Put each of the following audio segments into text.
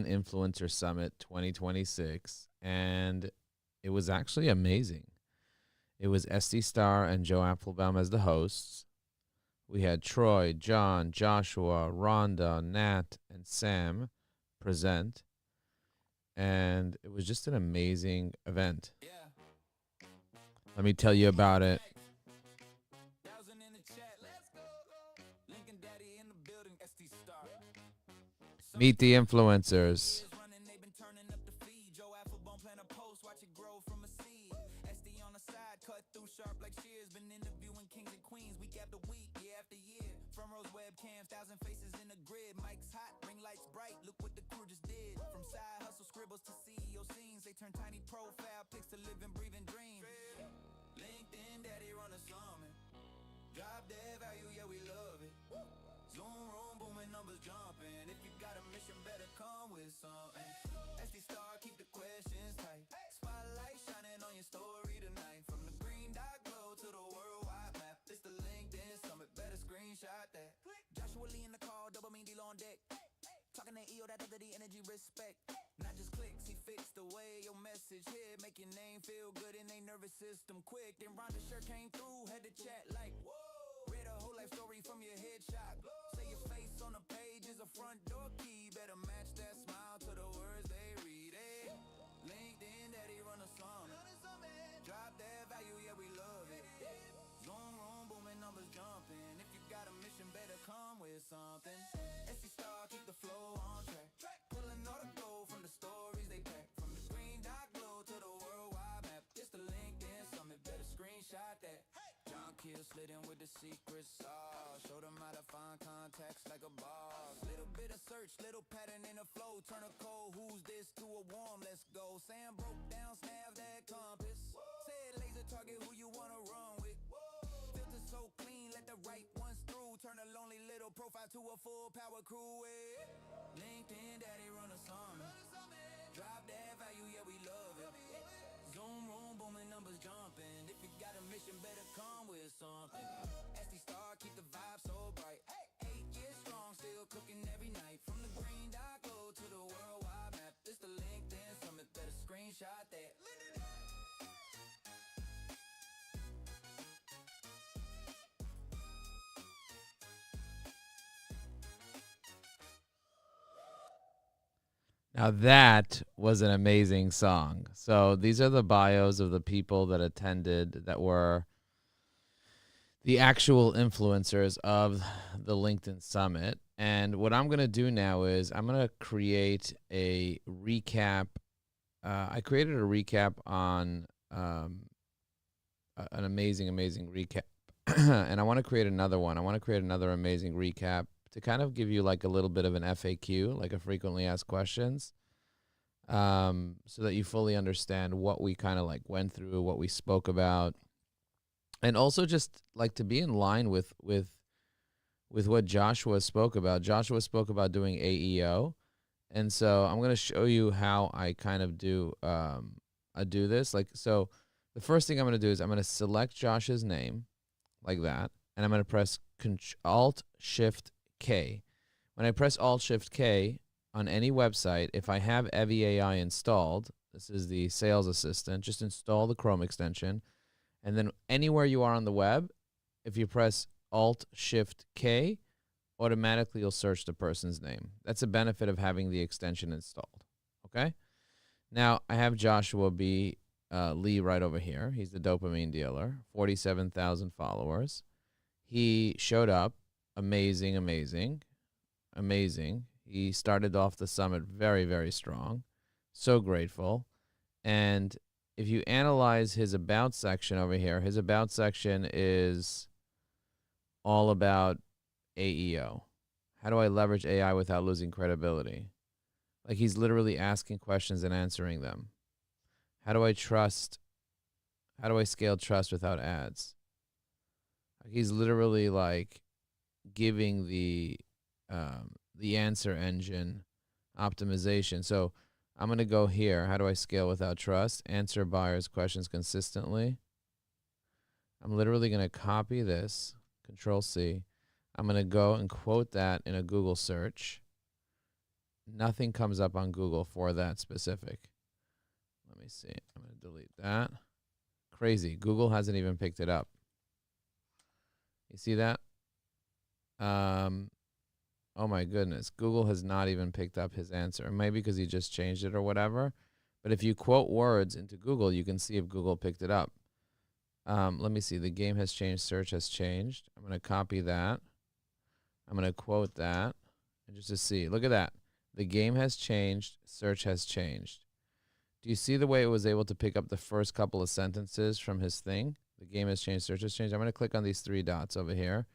Influencer Summit 2026, and it was actually amazing. It was Esty Starr and Joe Applebaum as the hosts. We had Troy, John, Joshua, Rhonda, Nat, and Sam present, and it was just an amazing event. Let me tell you about it. Meet the influencers. Now that was an amazing song. So these are the bios of the people that attended that were the actual influencers of the LinkedIn Summit. And what I'm going to do now is I'm going to create a recap. I created a recap on an amazing recap. And I want to create another one. I want to create another amazing recap to kind of give you like a little bit of an FAQ, like a frequently asked questions, so that you fully understand what we kind of like went through, what we spoke about, and also just like to be in line with what Joshua spoke about. Joshua spoke about doing AEO, and so I'm going to show you how I kind of do I do this. Like, so the first thing I'm going to do is I'm going to select Josh's name like that, and I'm going to press Alt-Shift-K. When I press Alt-Shift-K on any website, if I have Evie AI installed, this is the sales assistant, just install the Chrome extension, and then anywhere you are on the web, if you press Alt-Shift-K, automatically you'll search the person's name. That's a benefit of having the extension installed, okay? Now, I have Joshua B. Lee right over here. He's the dopamine dealer, 47,000 followers. He showed up. Amazing. He started off the summit very, very strong. So grateful. And if you analyze his about section over here, his about section is all about AEO. How do I leverage AI without losing credibility? Like, he's literally asking questions and answering them. How do I scale trust without ads? Like, he's literally like giving the answer engine optimization. So I'm going to go here. How do I scale without trust? Answer buyers' questions consistently. I'm literally going to copy this, Control C. I'm going to go and quote that in a Google search. nothing comes up on Google for that specific. Let me see. I'm going to delete that. Crazy. Google hasn't even picked it up. You see that? Oh my goodness. Google has not even picked up his answer. Maybe because he just changed it or whatever. But if you quote words into Google, you can see if Google picked it up. Let me see. The game has changed. Search has changed. I'm going to copy that. I'm going to quote that. And just to see. Look at that. The game has changed. Search has changed. Do you see the way it was able to pick up the first couple of sentences from his thing? The game has changed. Search has changed. I'm going to click on these 3 dots over here.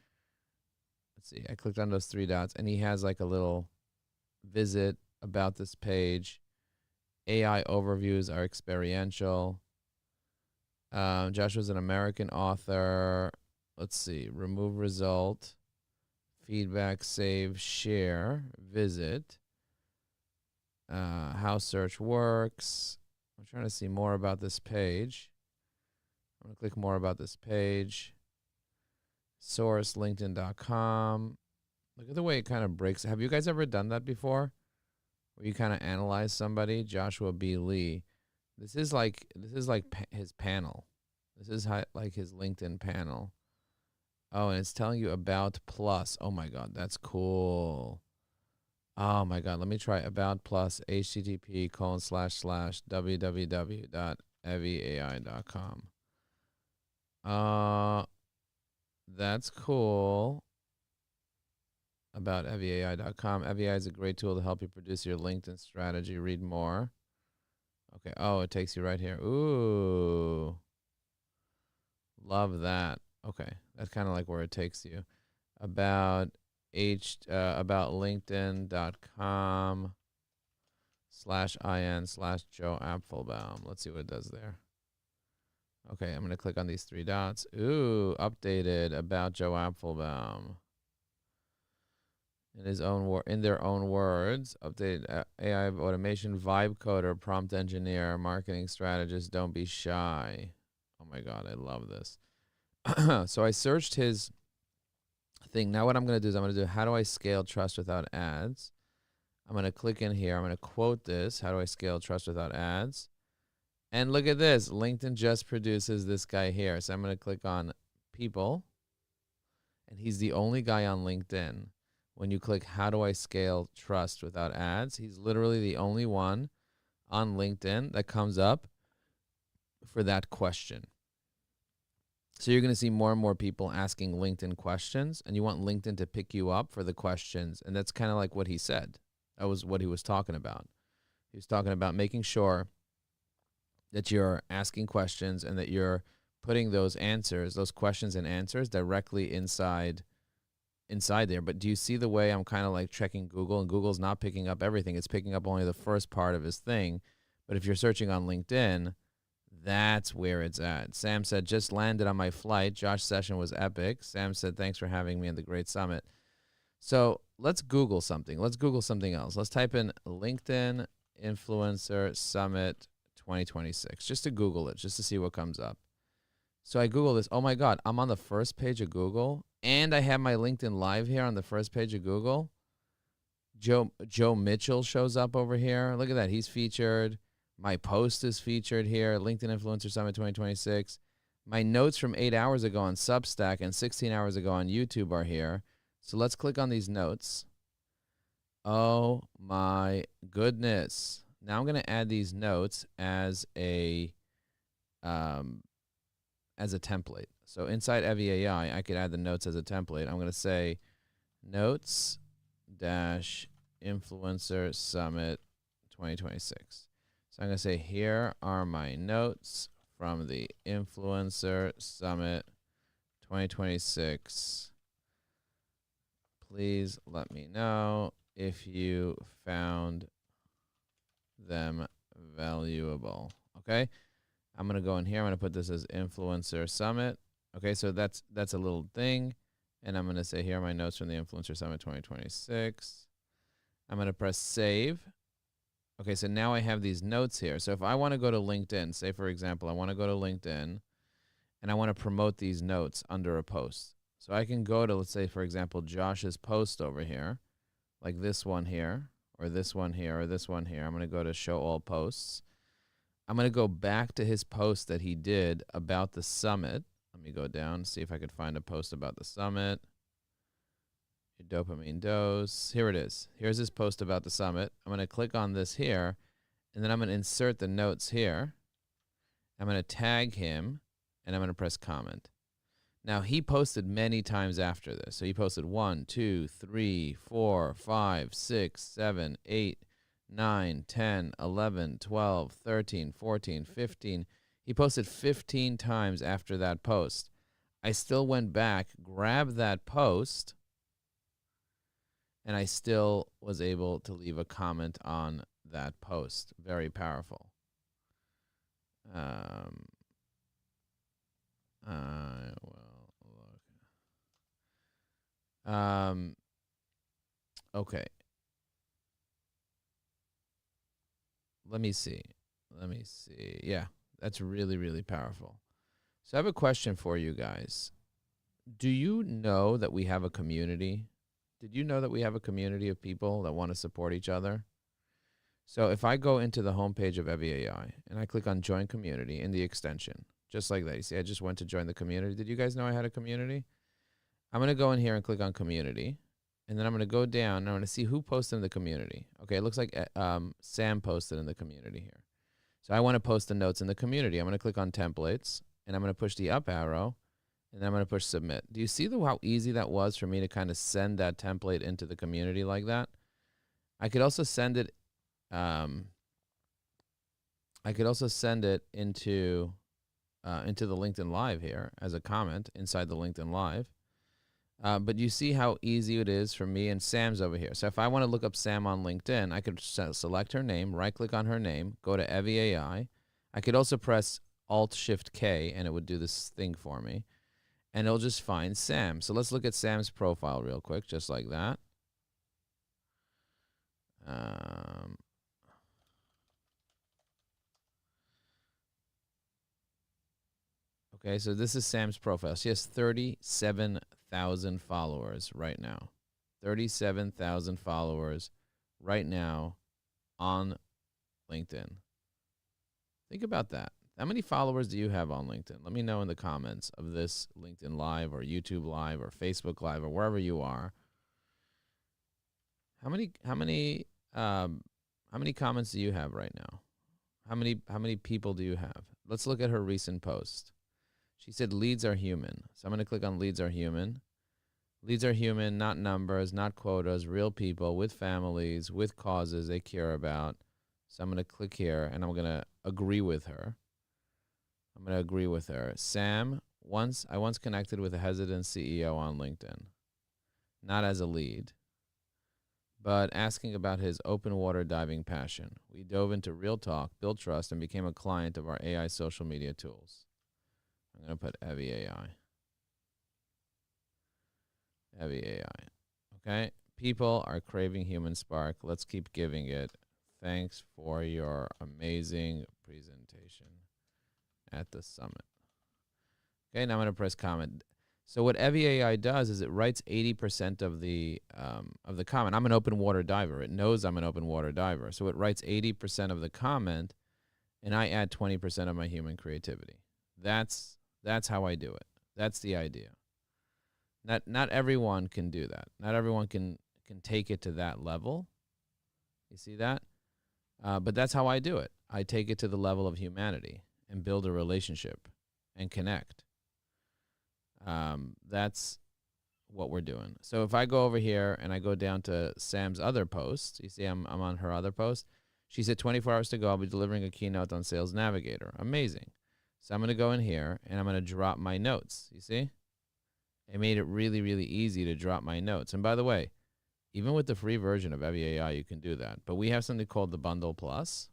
Let's see. I clicked on those 3 dots. And he has like a little visit about this page. AI overviews are experiential. Joshua's an American author. Let's see. Remove result. Feedback, save, share, visit. How search works. I'm trying to see more about this page. I'm going to click more about this page. Source, LinkedIn.com. Look at the way it kind of breaks. Have you guys ever done that before? Where you kind of analyze somebody? Joshua B. Lee. This is like his panel. This is like his LinkedIn panel. Oh, and it's telling you about plus. Oh my God, that's cool. Oh my God, let me try about plus http://www.eviai.com. That's cool. About eviai.com. Eviai is a great tool to help you produce your LinkedIn strategy. Read more. Okay. Oh, it takes you right here. Ooh. Love that. Okay. That's kind of like where it takes you. About linkedin.com/in/Joe Apfelbaum. Let's see what it does there. Okay, I'm going to click on these 3 dots. Ooh, updated about Joe Apfelbaum. In their own words, updated AI automation, vibe coder, prompt engineer, marketing strategist. Don't be shy. Oh my God, I love this. So I searched his thing. Now what I'm going to do is I'm going to do how do I scale trust without ads. I'm going to click in here. I'm going to quote this. How do I scale trust without ads? And look at this. LinkedIn just produces this guy here. So I'm going to click on people. And he's the only guy on LinkedIn. When you click how do I scale trust without ads, he's literally the only one on LinkedIn that comes up for that question. So you're going to see more and more people asking LinkedIn questions, and you want LinkedIn to pick you up for the questions. And that's kind of like what he said. That was what he was talking about. He was talking about making sure that you're asking questions and that you're putting those answers, those questions and answers directly inside there. But do you see the way I'm kind of like checking Google, and Google's not picking up everything. It's picking up only the first part of his thing. But if you're searching on LinkedIn, that's where it's at. Sam said, just landed on my flight. Josh's session was epic. Sam said, thanks for having me at the Great Summit. So let's Google something. Let's Google something else. Let's type in LinkedIn Influencer Summit 2026, just to Google it, just to see what comes up. So I Google this. Oh my God, I'm on the first page of Google, and I have my LinkedIn Live here on the first page of Google. Joe Mitchell shows up over here. Look at that. He's featured. My post is featured here. LinkedIn Influencer Summit 2026. My notes from 8 hours ago on Substack and 16 hours ago on YouTube are here. So let's click on these notes. Oh my goodness. Now I'm going to add these notes as a template. So inside EviAI, I could add the notes as a template. I'm going to say notes -influencer summit 2026. So I'm going to say, here are my notes from the Influencer Summit 2026. Please let me know if you found them valuable. Okay. I'm going to go in here. I'm going to put this as Influencer Summit. Okay. So that's a little thing. And I'm going to say, here are my notes from the Influencer Summit 2026. I'm going to press save. Okay. So now I have these notes here. So if I want to go to LinkedIn, say for example, I want to go to LinkedIn and I want to promote these notes under a post. So I can go to, let's say for example, Josh's post over here, like this one here. or this one here, or this one here. I'm going to go to show all posts. I'm going to go back to his post that he did about the summit. Let me go down, see if I could find a post about the summit. Your dopamine dose. Here it is. Here's his post about the summit. I'm going to click on this here, and then I'm going to insert the notes here. I'm going to tag him, and I'm going to press comment. Now, he posted many times after this. So he posted 1, 2, 3, 4, 5, 6, 7, 8, 9, 10, 11, 12, 13, 14, 15. He posted 15 times after that post. I still went back, grabbed that post, and I still was able to leave a comment on that post. Very powerful. Okay. Let me see. Yeah, that's really, really powerful. So I have a question for you guys. Do you know that we have a community? Did you know that we have a community of people that want to support each other? So if I go into the homepage of Evie AI and I click on join community in the extension, just like that. You see, I just went to join the community. Did you guys know I had a community? I'm going to go in here and click on community. And then I'm going to go down and I'm going to see who posted in the community. Okay, it looks like Sam posted in the community here. So I want to post the notes in the community. I'm going to click on templates and I'm going to push the up arrow and then I'm going to push submit. Do you see how easy that was for me to kind of send that template into the community like that? I could also send it into the LinkedIn Live here as a comment inside the LinkedIn Live. But you see how easy it is for me, and Sam's over here. So if I want to look up Sam on LinkedIn, I could select her name, right-click on her name, go to Evie AI. I could also press Alt-Shift-K, and it would do this thing for me. And it'll just find Sam. So let's look at Sam's profile real quick, just like that. Okay, so this is Sam's profile. She has 37,000 followers right now. 37,000 followers right now on LinkedIn. Think about that. How many followers do you have on LinkedIn? Let me know in the comments of this LinkedIn Live or YouTube Live or Facebook Live or wherever you are. How many comments do you have right now? How many people do you have? Let's look at her recent post. She said leads are human. So I'm going to click on leads are human. Leads are human, not numbers, not quotas, real people with families, with causes they care about. So I'm going to click here and I'm going to agree with her. I'm going to agree with her. Sam, I once connected with a hesitant CEO on LinkedIn, not as a lead, but asking about his open water diving passion. We dove into real talk, built trust, and became a client of our AI social media tools. I'm going to put Evie AI. Evie AI. Okay. People are craving human spark. Let's keep giving it. Thanks for your amazing presentation at the summit. Okay. Now I'm going to press comment. So what Evie AI does is it writes 80% of the comment. I'm an open water diver. It knows I'm an open water diver. So it writes 80% of the comment and I add 20% of my human creativity. That's how I do it. That's the idea. Not everyone can do that. Not everyone can take it to that level. You see that? But that's how I do it. I take it to the level of humanity and build a relationship and connect. That's what we're doing. So if I go over here and I go down to Sam's other post, you see I'm on her other post. She said 24 hours to go. I'll be delivering a keynote on Sales Navigator. Amazing. So I'm going to go in here and I'm going to drop my notes. You see? It made it really, really easy to drop my notes. And by the way, even with the free version of Evie AI, you can do that. But we have something called the Bundle Plus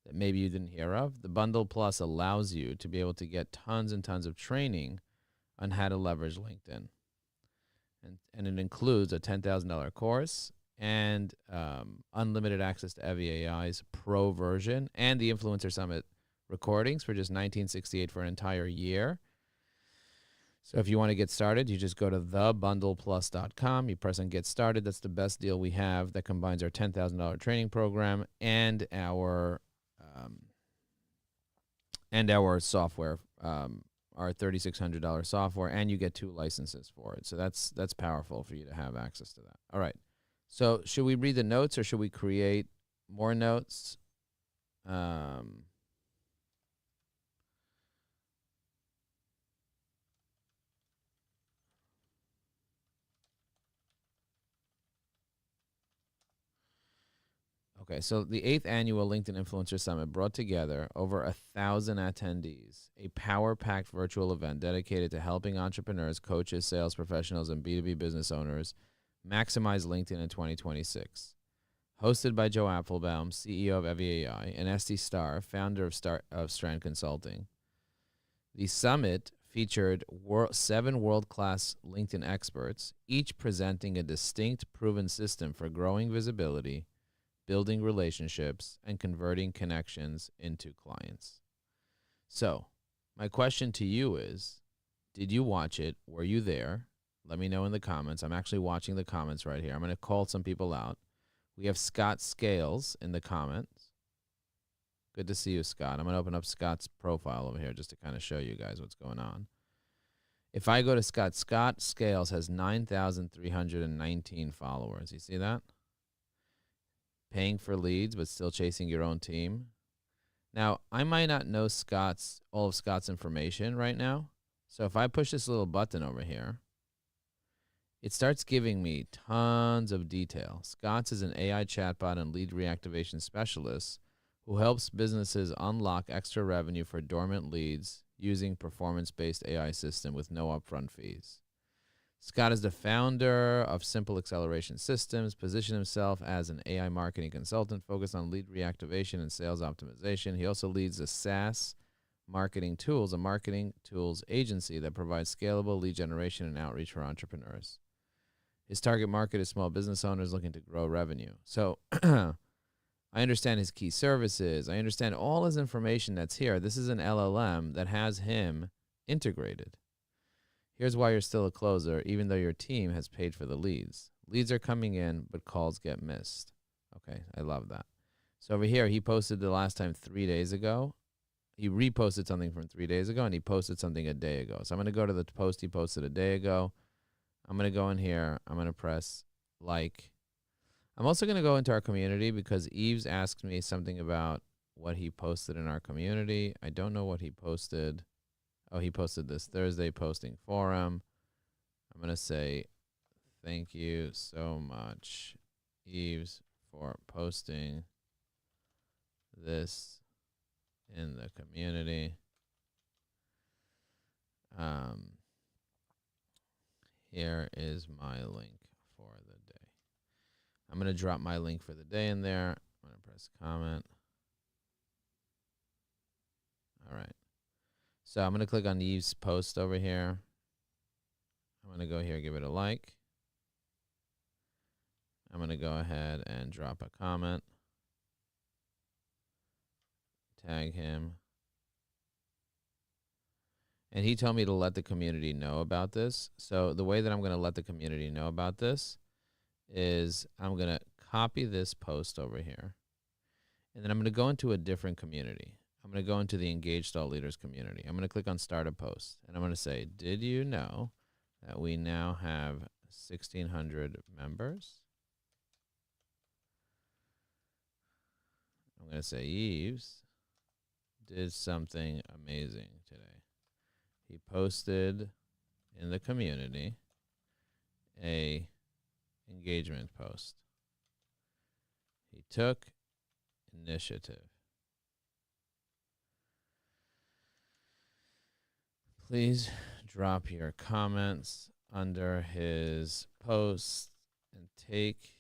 that maybe you didn't hear of. The Bundle Plus allows you to be able to get tons and tons of training on how to leverage LinkedIn. And it includes a $10,000 course and unlimited access to Evie AI's pro version and the Influencer Summit recordings for just $19.68 for an entire year. So if you want to get started, you just go to thebundleplus.com. You press on Get Started. That's the best deal we have that combines our $10,000 training program and our software, our $3,600 software, and you get 2 licenses for it. So that's powerful for you to have access to that. All right. So should we read the notes or should we create more notes? Okay, so the 8th annual LinkedIn Influencer Summit brought together over 1,000 attendees, a power-packed virtual event dedicated to helping entrepreneurs, coaches, sales professionals, and B2B business owners maximize LinkedIn in 2026. Hosted by Joe Applebaum, CEO of EviAI, and Esty Starr, founder of Strand Consulting. The summit featured 7 world-class LinkedIn experts, each presenting a distinct, proven system for growing visibility, building relationships, and converting connections into clients. So, my question to you is, did you watch it? Were you there? Let me know in the comments. I'm actually watching the comments right here. I'm going to call some people out. We have Scott Scales in the comments. Good to see you, Scott. I'm going to open up Scott's profile over here just to kind of show you guys what's going on. If I go to Scott Scales has 9,319 followers. You see that? Paying for leads, but still chasing your own team. Now, I might not know all of Scott's information right now. So if I push this little button over here, it starts giving me tons of detail. Scott's is an AI chatbot and lead reactivation specialist who helps businesses unlock extra revenue for dormant leads using performance-based AI system with no upfront fees. Scott is the founder of Simple Acceleration Systems, positioned himself as an AI marketing consultant focused on lead reactivation and sales optimization. He also leads a SaaS marketing tools, a marketing tools agency that provides scalable lead generation and outreach for entrepreneurs. His target market is small business owners looking to grow revenue. So I understand his key services. I understand all his information that's here. This is an LLM that has him integrated. Here's why you're still a closer, even though your team has paid for the leads. Leads are coming in, but calls get missed. Okay, I love that. So over here, he posted the last time 3 days ago. He reposted something from 3 days ago, and he posted something a day ago. So I'm going to go to the post he posted a day ago. I'm going to go in here. I'm going to press like. I'm also going to go into our community because Eves asked me something about what he posted in our community. I don't know what he posted. Oh, he posted this Thursday posting forum. I'm going to say thank you so much, Eves, for posting this in the community. Here is my link for the day. I'm going to drop my link for the day in there. I'm going to press comment. All right. So I'm going to click on Eve's post over here. I'm going to go here, give it a like. I'm going to go ahead and drop a comment. Tag him. And he told me to let the community know about this. So the way that I'm going to let the community know about this is I'm going to copy this post over here. And then I'm going to go into a different community. I'm going to go into the Engaged Thought Leaders community. I'm going to click on Start a Post. And I'm going to say, did you know that we now have 1,600 members? I'm going to say, Eves did something amazing today. He posted in the community a engagement post. He took initiative. Please drop your comments under his post and take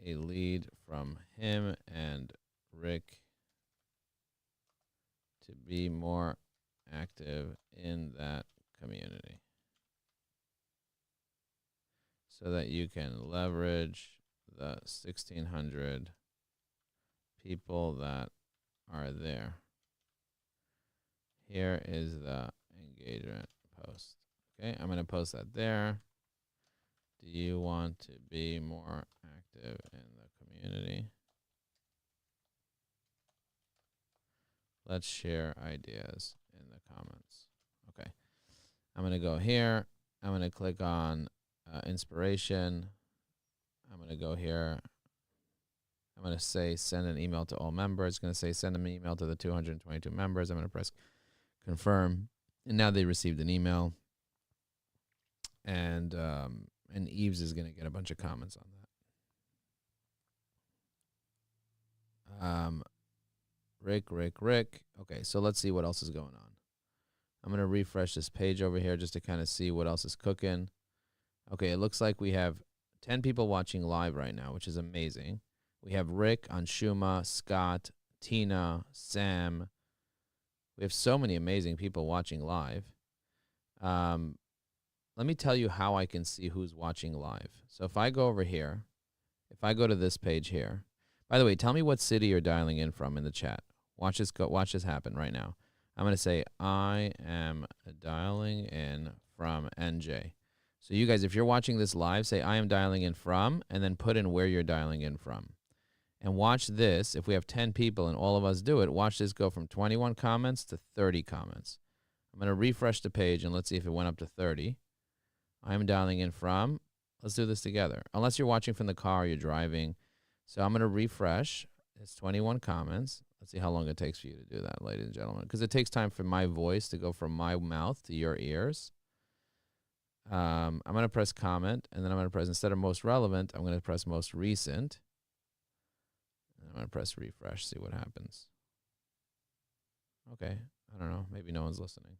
a lead from him and Rick to be more active in that community so that you can leverage the 1,600 people that are there. Here is the engagement post. Okay, I'm going to post that there. Do you want to be more active in the community? Let's share ideas in the comments. Okay. I'm going to go here. I'm going to click on inspiration. I'm going to go here. I'm going to say send an email to all members. It's going to say send an email to the 222 members. I'm going to press confirm. And now they received an email. And Eves is going to get a bunch of comments on that. Rick. Okay, so let's see what else is going on. I'm going to refresh this page over here just to kind of see what else is cooking. Okay, it looks like we have 10 people watching live right now, which is amazing. We have Rick, Anshuma, Scott, Tina, Sam. We have so many amazing people watching live. Let me tell you how I can see who's watching live. So if I go over here, if I go to this page here, by the way, tell me what city you're dialing in from in the chat. Watch this happen right now. I'm going to say I am dialing in from NJ. So you guys, if you're watching this live, say I am dialing in from, and then put in where you're dialing in from. And watch this. If we have 10 people and all of us do it, watch this go from 21 comments to 30 comments. I'm going to refresh the page, and let's see if it went up to 30. I am dialing in from. Let's do this together. Unless you're watching from the car, you're driving. So I'm going to refresh. It's 21 comments. Let's see how long it takes for you to do that, ladies and gentlemen, because it takes time for my voice to go from my mouth to your ears. I'm going to press comment, and then I'm going to press, instead of most relevant, I'm going to press most recent. And I'm going to press refresh, see what happens. Okay, I don't know. Maybe no one's listening.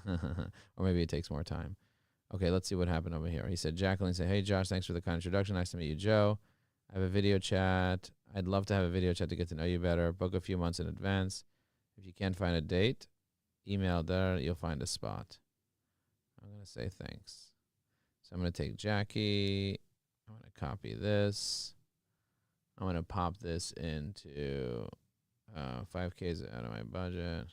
Or maybe it takes more time. Okay, let's see what happened over here. He said, Jacqueline said, hey, Josh, thanks for the kind introduction. Nice to meet you, Joe. I have a video chat. I'd love to have a video chat to get to know you better. Book a few months in advance. If you can't find a date, email there. You'll find a spot. I'm going to say thanks. So I'm going to take Jackie. I'm going to copy this. I'm going to pop this into 5K's out of my budget.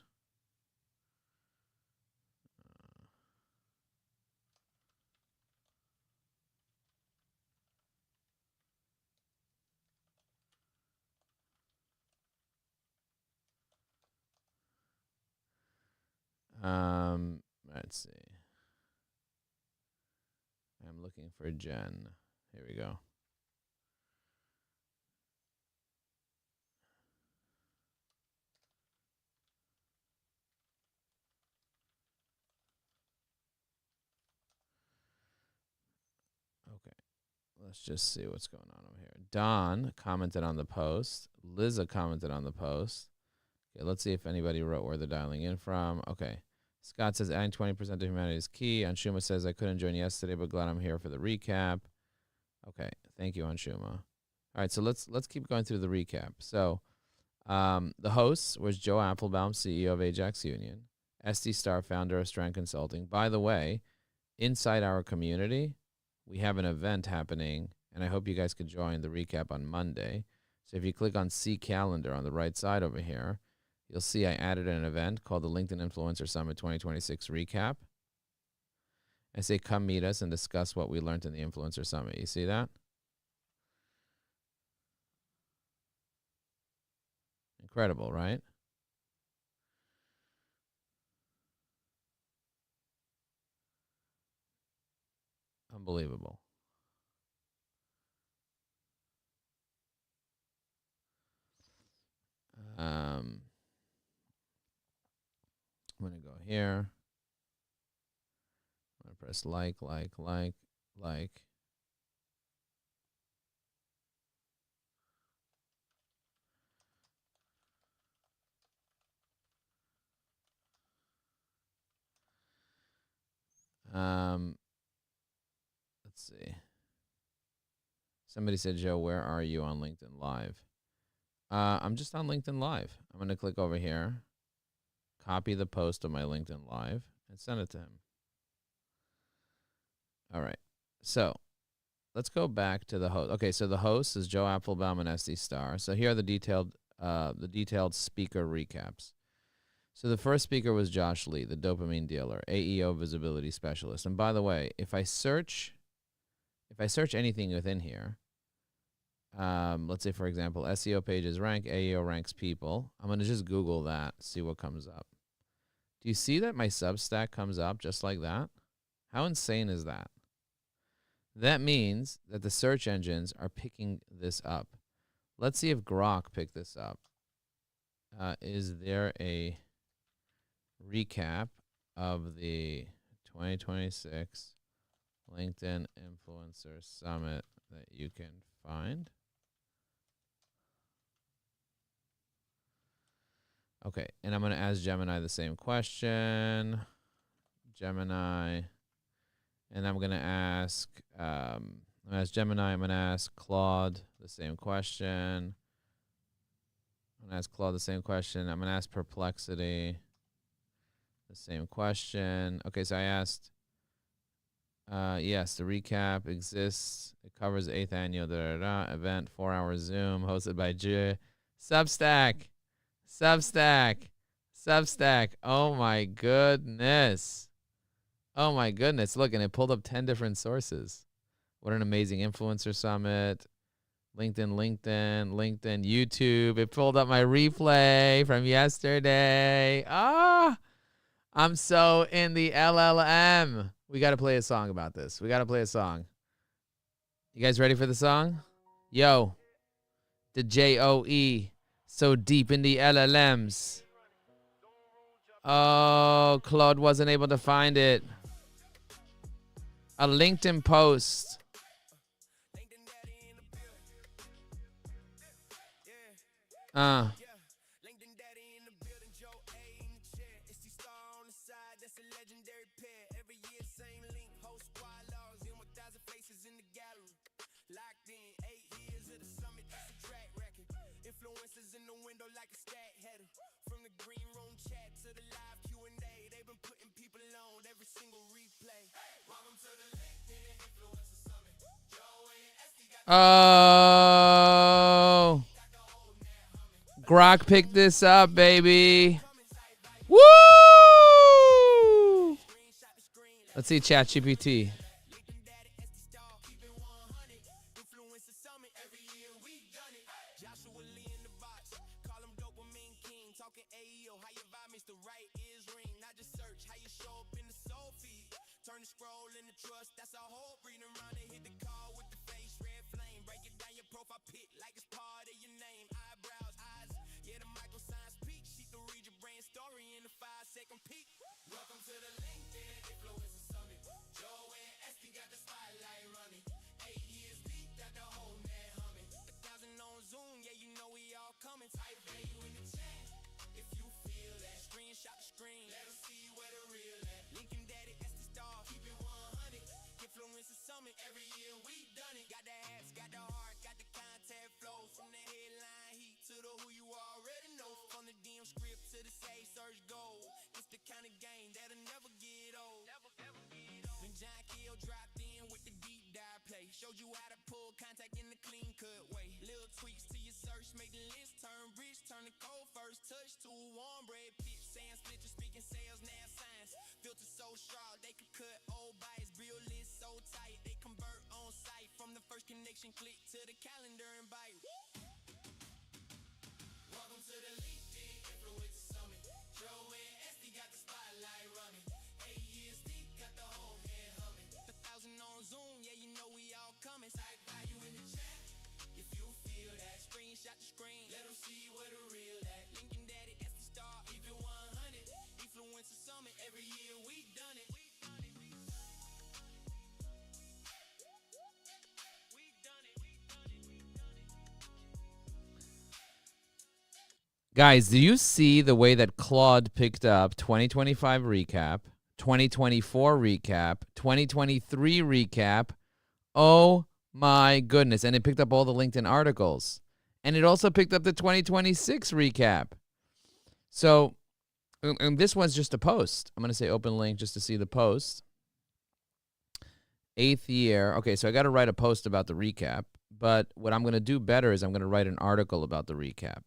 Let's see. I'm looking for Jen. Here we go. Okay. Let's just see what's going on over here. Don commented on the post. Liza commented on the post. Okay, let's see if anybody wrote where they're dialing in from. Okay. Scott says adding 20% of humanity is key. Anshuma says I couldn't join yesterday, but glad I'm here for the recap. Okay, thank you, Anshuma. All right, so let's keep going through the recap. So the hosts was Joe Applebaum, CEO of Ajax Union, SD Star, founder of Strand Consulting. By the way, inside our community, we have an event happening, and I hope you guys could join the recap on Monday. So if you click on See Calendar on the right side over here, you'll see I added an event called the LinkedIn Influencer Summit 2026 Recap. I say come meet us and discuss what we learned in the Influencer Summit. You see that? Incredible, right? Unbelievable. I'm going to go here. I'm going to press like. Let's see. Somebody said, Joe, where are you on LinkedIn Live? I'm just on LinkedIn Live. I'm going to click over here, copy the post of my LinkedIn Live, and send it to him. All right. So let's go back to the host. Okay, so the host is Joe Applebaum and SD Star. So here are the detailed speaker recaps. So the first speaker was Josh Lee, the dopamine dealer, AEO visibility specialist. And by the way, if I search anything within here, let's say, for example, SEO pages rank, AEO ranks people. I'm going to just Google that, see what comes up. Do you see that my Substack comes up just like that? How insane is that? That means that the search engines are picking this up. Let's see if Grok picked this up. Is there a recap of the 2026 LinkedIn Influencer Summit that you can find? Okay, and I'm going to ask Gemini the same question. Gemini, and I'm going to ask Gemini, I'm going to ask Claude the same question. I'm going to ask Claude the same question. I'm going to ask Perplexity the same question. Okay, so I asked, yes, the recap exists. It covers the 8th annual event, 4-hour Zoom, hosted by Substack. Oh, my goodness. Oh, my goodness. Look, and it pulled up 10 different sources. What an amazing influencer summit. LinkedIn, YouTube. It pulled up my replay from yesterday. I'm so in the LLM. We got to play a song about this. We got to play a song. You guys ready for the song? Yo, the JOE. So deep in the LLMs. Oh, Claude wasn't able to find it. A LinkedIn post. Oh, Grok picked this up, baby. Woo! Let's see ChatGPT. Showed you how to pull contact in the clean cut way. Little tweaks to your search, make the list turn rich, turn the cold first touch to a warm bread pitch. Saying split, you speaking sales, now science. Filter so sharp, they could cut old bites. Bill list so tight, they convert on site. From the first connection click to the calendar invite. Welcome to the LinkedIn Influencer Summit. Joe and Esty got the spotlight running. 8 years deep, got the whole head humming. 1,000 on Zoom, yeah, you know we all coming. Type value in the chat if you feel that. Screenshot the screen, let them see where the real at. Lincoln Daddy, Esty Star, keep it 100. Influencer Summit, every year we done it. Guys, do you see the way that Claude picked up 2025 recap, 2024 recap, 2023 recap? Oh my goodness. And it picked up all the LinkedIn articles. And it also picked up the 2026 recap. So, and this one's just a post. I'm going to say open link just to see the post. 8th year. Okay, so I got to write a post about the recap. But what I'm going to do better is I'm going to write an article about the recap.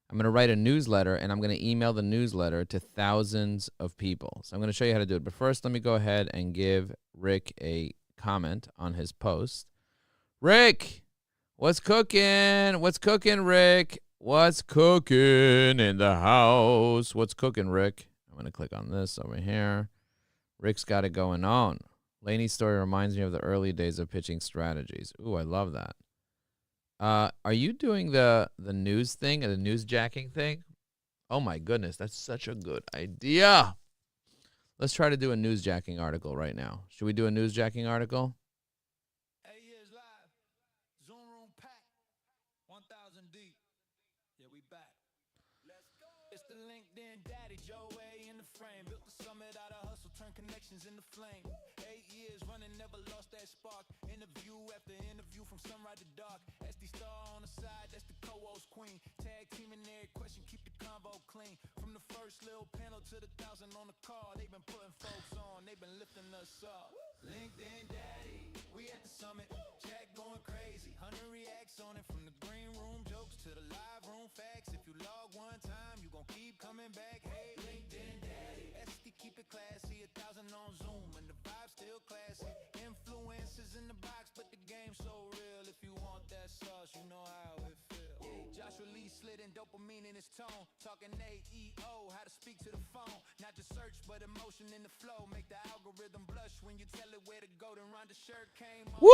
I'm going to write a newsletter, and I'm going to email the newsletter to thousands of people. So I'm going to show you how to do it. But first, let me go ahead and give Rick a comment on his post. Rick, what's cooking? What's cooking, Rick? What's cooking in the house? What's cooking, Rick? I'm going to click on this over here. Rick's got it going on. Laney's story reminds me of the early days of pitching strategies. Ooh, I love that. Are you doing the news thing, the newsjacking thing? Oh my goodness, that's such a good idea. Let's try to do a newsjacking article right now. Should we do a newsjacking article? 8 years live. Zoom room packed. 1,000 deep. Yeah, we back. Let's go. It's the LinkedIn daddy, Joe A in the frame. Built the summit out of hustle, turn connections into flame. 8 years running, never lost that spark. Interview after interview from sunrise to dark. SD Star on the side, that's the co-host queen. Tag team in every question, keep the convo clean. From the first little panel to the 1,000 on the call, they've been putting folks on, they've been lifting us up. LinkedIn daddy, we at the summit. Jack going crazy, 100 reacts on it. From the green room jokes to the live room facts. If you log one time, you gon' keep coming back. Hey, LinkedIn daddy, SD keep it classy. 1,000 on Zoom and the vibe still classy. Influencers in the box, but the game's so real. If you want that sauce, you know how it feels. Joshua Lee slid in dopamine in his tone. Talking AEO, how to speak to the phone. Not just search, but emotion in the flow. Make the algorithm blush when you tell it where to go. Then Rhonda shirt came on. Woo!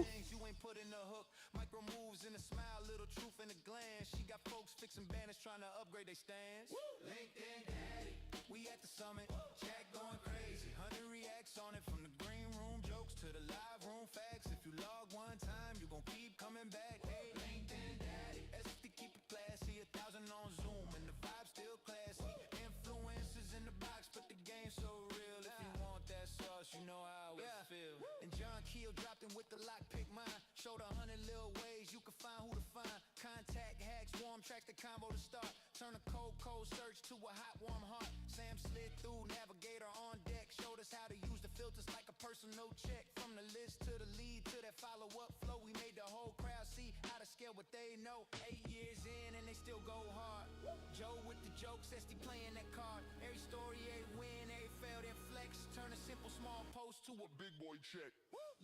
Things you ain't put in the hook. Micro moves in a smile, little truth in a glance. She got folks fixing banners, trying to upgrade their stands. LinkedIn daddy, we at the summit. Jack going crazy, 100 reacts on it. From the green room jokes to the live room facts. If you log one time, you gon' keep coming back. Hey, LinkedIn daddy, SD keep it classy. 1,000 on Zoom and the vibe still classy. Influencers in the box, but the game so real. If you want that sauce, you know how it feels. And John Keel dropped in with the lockpick mine. Showed 100 little ways you can find who to find. Contact hacks, warm tracks, the combo to start. Turn a cold search to a hot warm heart. Sam slid through, navigator on deck. Showed us how to use the filters like a personal check. From the list to the lead to that follow-up flow. We made the whole crowd see how to scale what they know. 8 years in and they still go hard. Joe with the jokes, SD playing that card. Every story, every win, every fail, then flex. Turn a simple small post to a big boy check.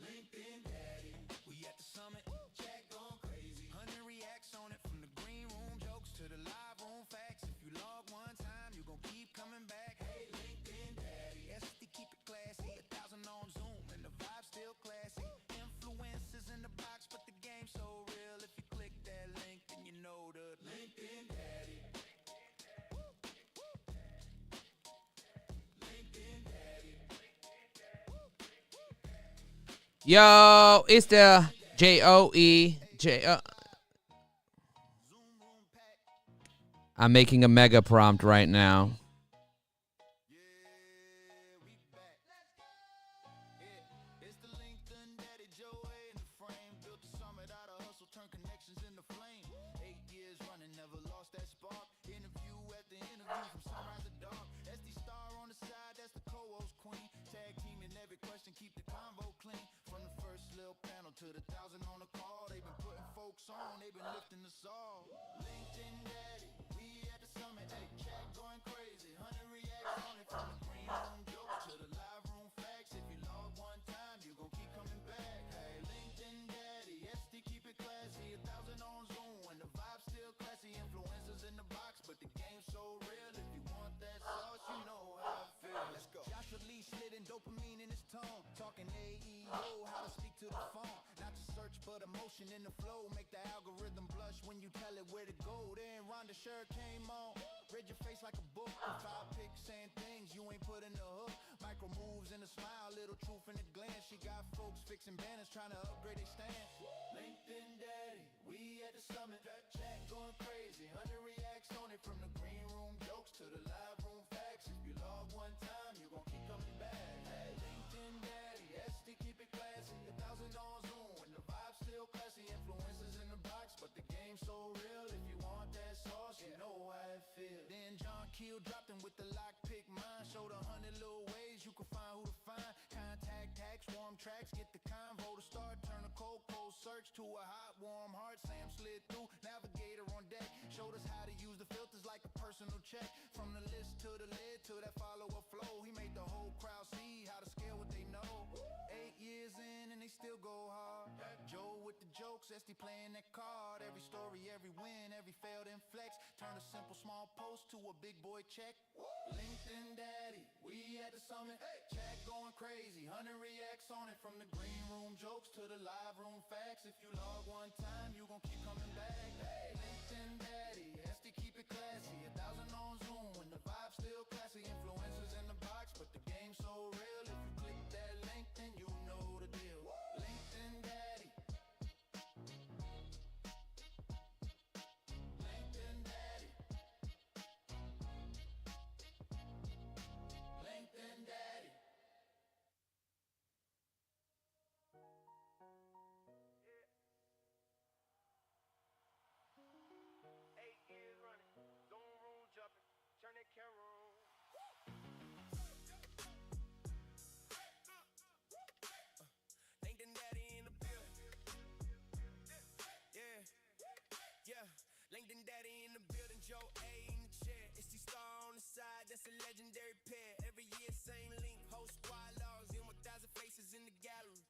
LinkedIn daddy, we at the summit. Jack going crazy, 100 reacts on it. From the green room jokes to the live room facts. If you log one time, you gon' keep coming back. Hey, LinkedIn daddy, SD keep it classy. 1,000 on Zoom and the vibe still classy. Influencers in the box, but the game so real. If you click that link, then you know the LinkedIn daddy. LinkedIn daddy. Yo, it's the Joe. I'm making a mega prompt right now. It's the LinkedIn daddy, Joe A in the frame. Built the summit out of hustle, turn connections into flame. 8 years running, never lost that spark. Interview after interview from sunrise to dark. SD Star on the side, that's the co-host queen. Tag team in every question, keep the convo clean. From the first little panel to the 1,000 on the call, they've been putting folks on, they've been lifting us all. LinkedIn daddy, we at the summit. Hey, chat going crazy, 100 reacts on it. From the green room jokes to the live room facts. If you log one time, you gon' keep coming back. Hey, LinkedIn daddy, SD keep it classy. 1,000 on Zoom and the vibe still classy. Influencers in the box, but the game's so real. If you want that sauce, you know how it feels. Let's go. Joshua Lee slid in dopamine in his tone. Talking AEO, how to speak to the phone. Not just search, but emotion in the flow. Make the algorithm blush when you tell it where to go. Then Rhonda shirt came on. Read your face like a book. With 5 picks saying things you ain't put in the hook. Micro moves in a smile, little truth in a glance. She got folks fixing banners, trying to upgrade their stance. LinkedIn daddy, we at the summit. Chat going crazy, 100 reacts on it. From the green room jokes to the live room facts. If you log one time, you gon' keep coming back. Hey, LinkedIn daddy, SD keep it classy. 1,000 on Zoom and the vibe still classy. Influencers in the box, but the game's so real. If you want that sauce, you know how it feels. Then John Keel dropped in with the lockpick mine. Showed 100 little ways you can find who to find. Contact hacks, warm tracks, get the convo to start. Turn a cold search to a hot, warm heart. Sam slid through, navigator on deck. Showed us how to use the filters like a personal check. From the list to the lid to that follower flow. He made the whole crowd see how to scale what they know. 8 years in and they still go hard. Joe with the jokes, Esty playing that card. Every story, every win, every failed and flex. Turn a simple small post to a big boy check. LinkedIn daddy, we at the summit. Chat going crazy, 100 reacts on it. From the green room jokes to the live room facts. If you log one time, you gon' keep coming back. LinkedIn daddy, Esty keep it classy. 1,000 on Zoom when the vibe's still classy. Influencers in the box, but the game's so real. If you click that link, then you know the deal. LinkedIn daddy. LinkedIn daddy. LinkedIn daddy. 8 years running, Zoom room jumping, turn that camera on. LinkedIn daddy in the building. Yeah. LinkedIn daddy in the building. Joe A in the chair. It's the star on the side. That's a legendary pair. Every year, same link. Host squad logs in 1,000 faces in the gallery.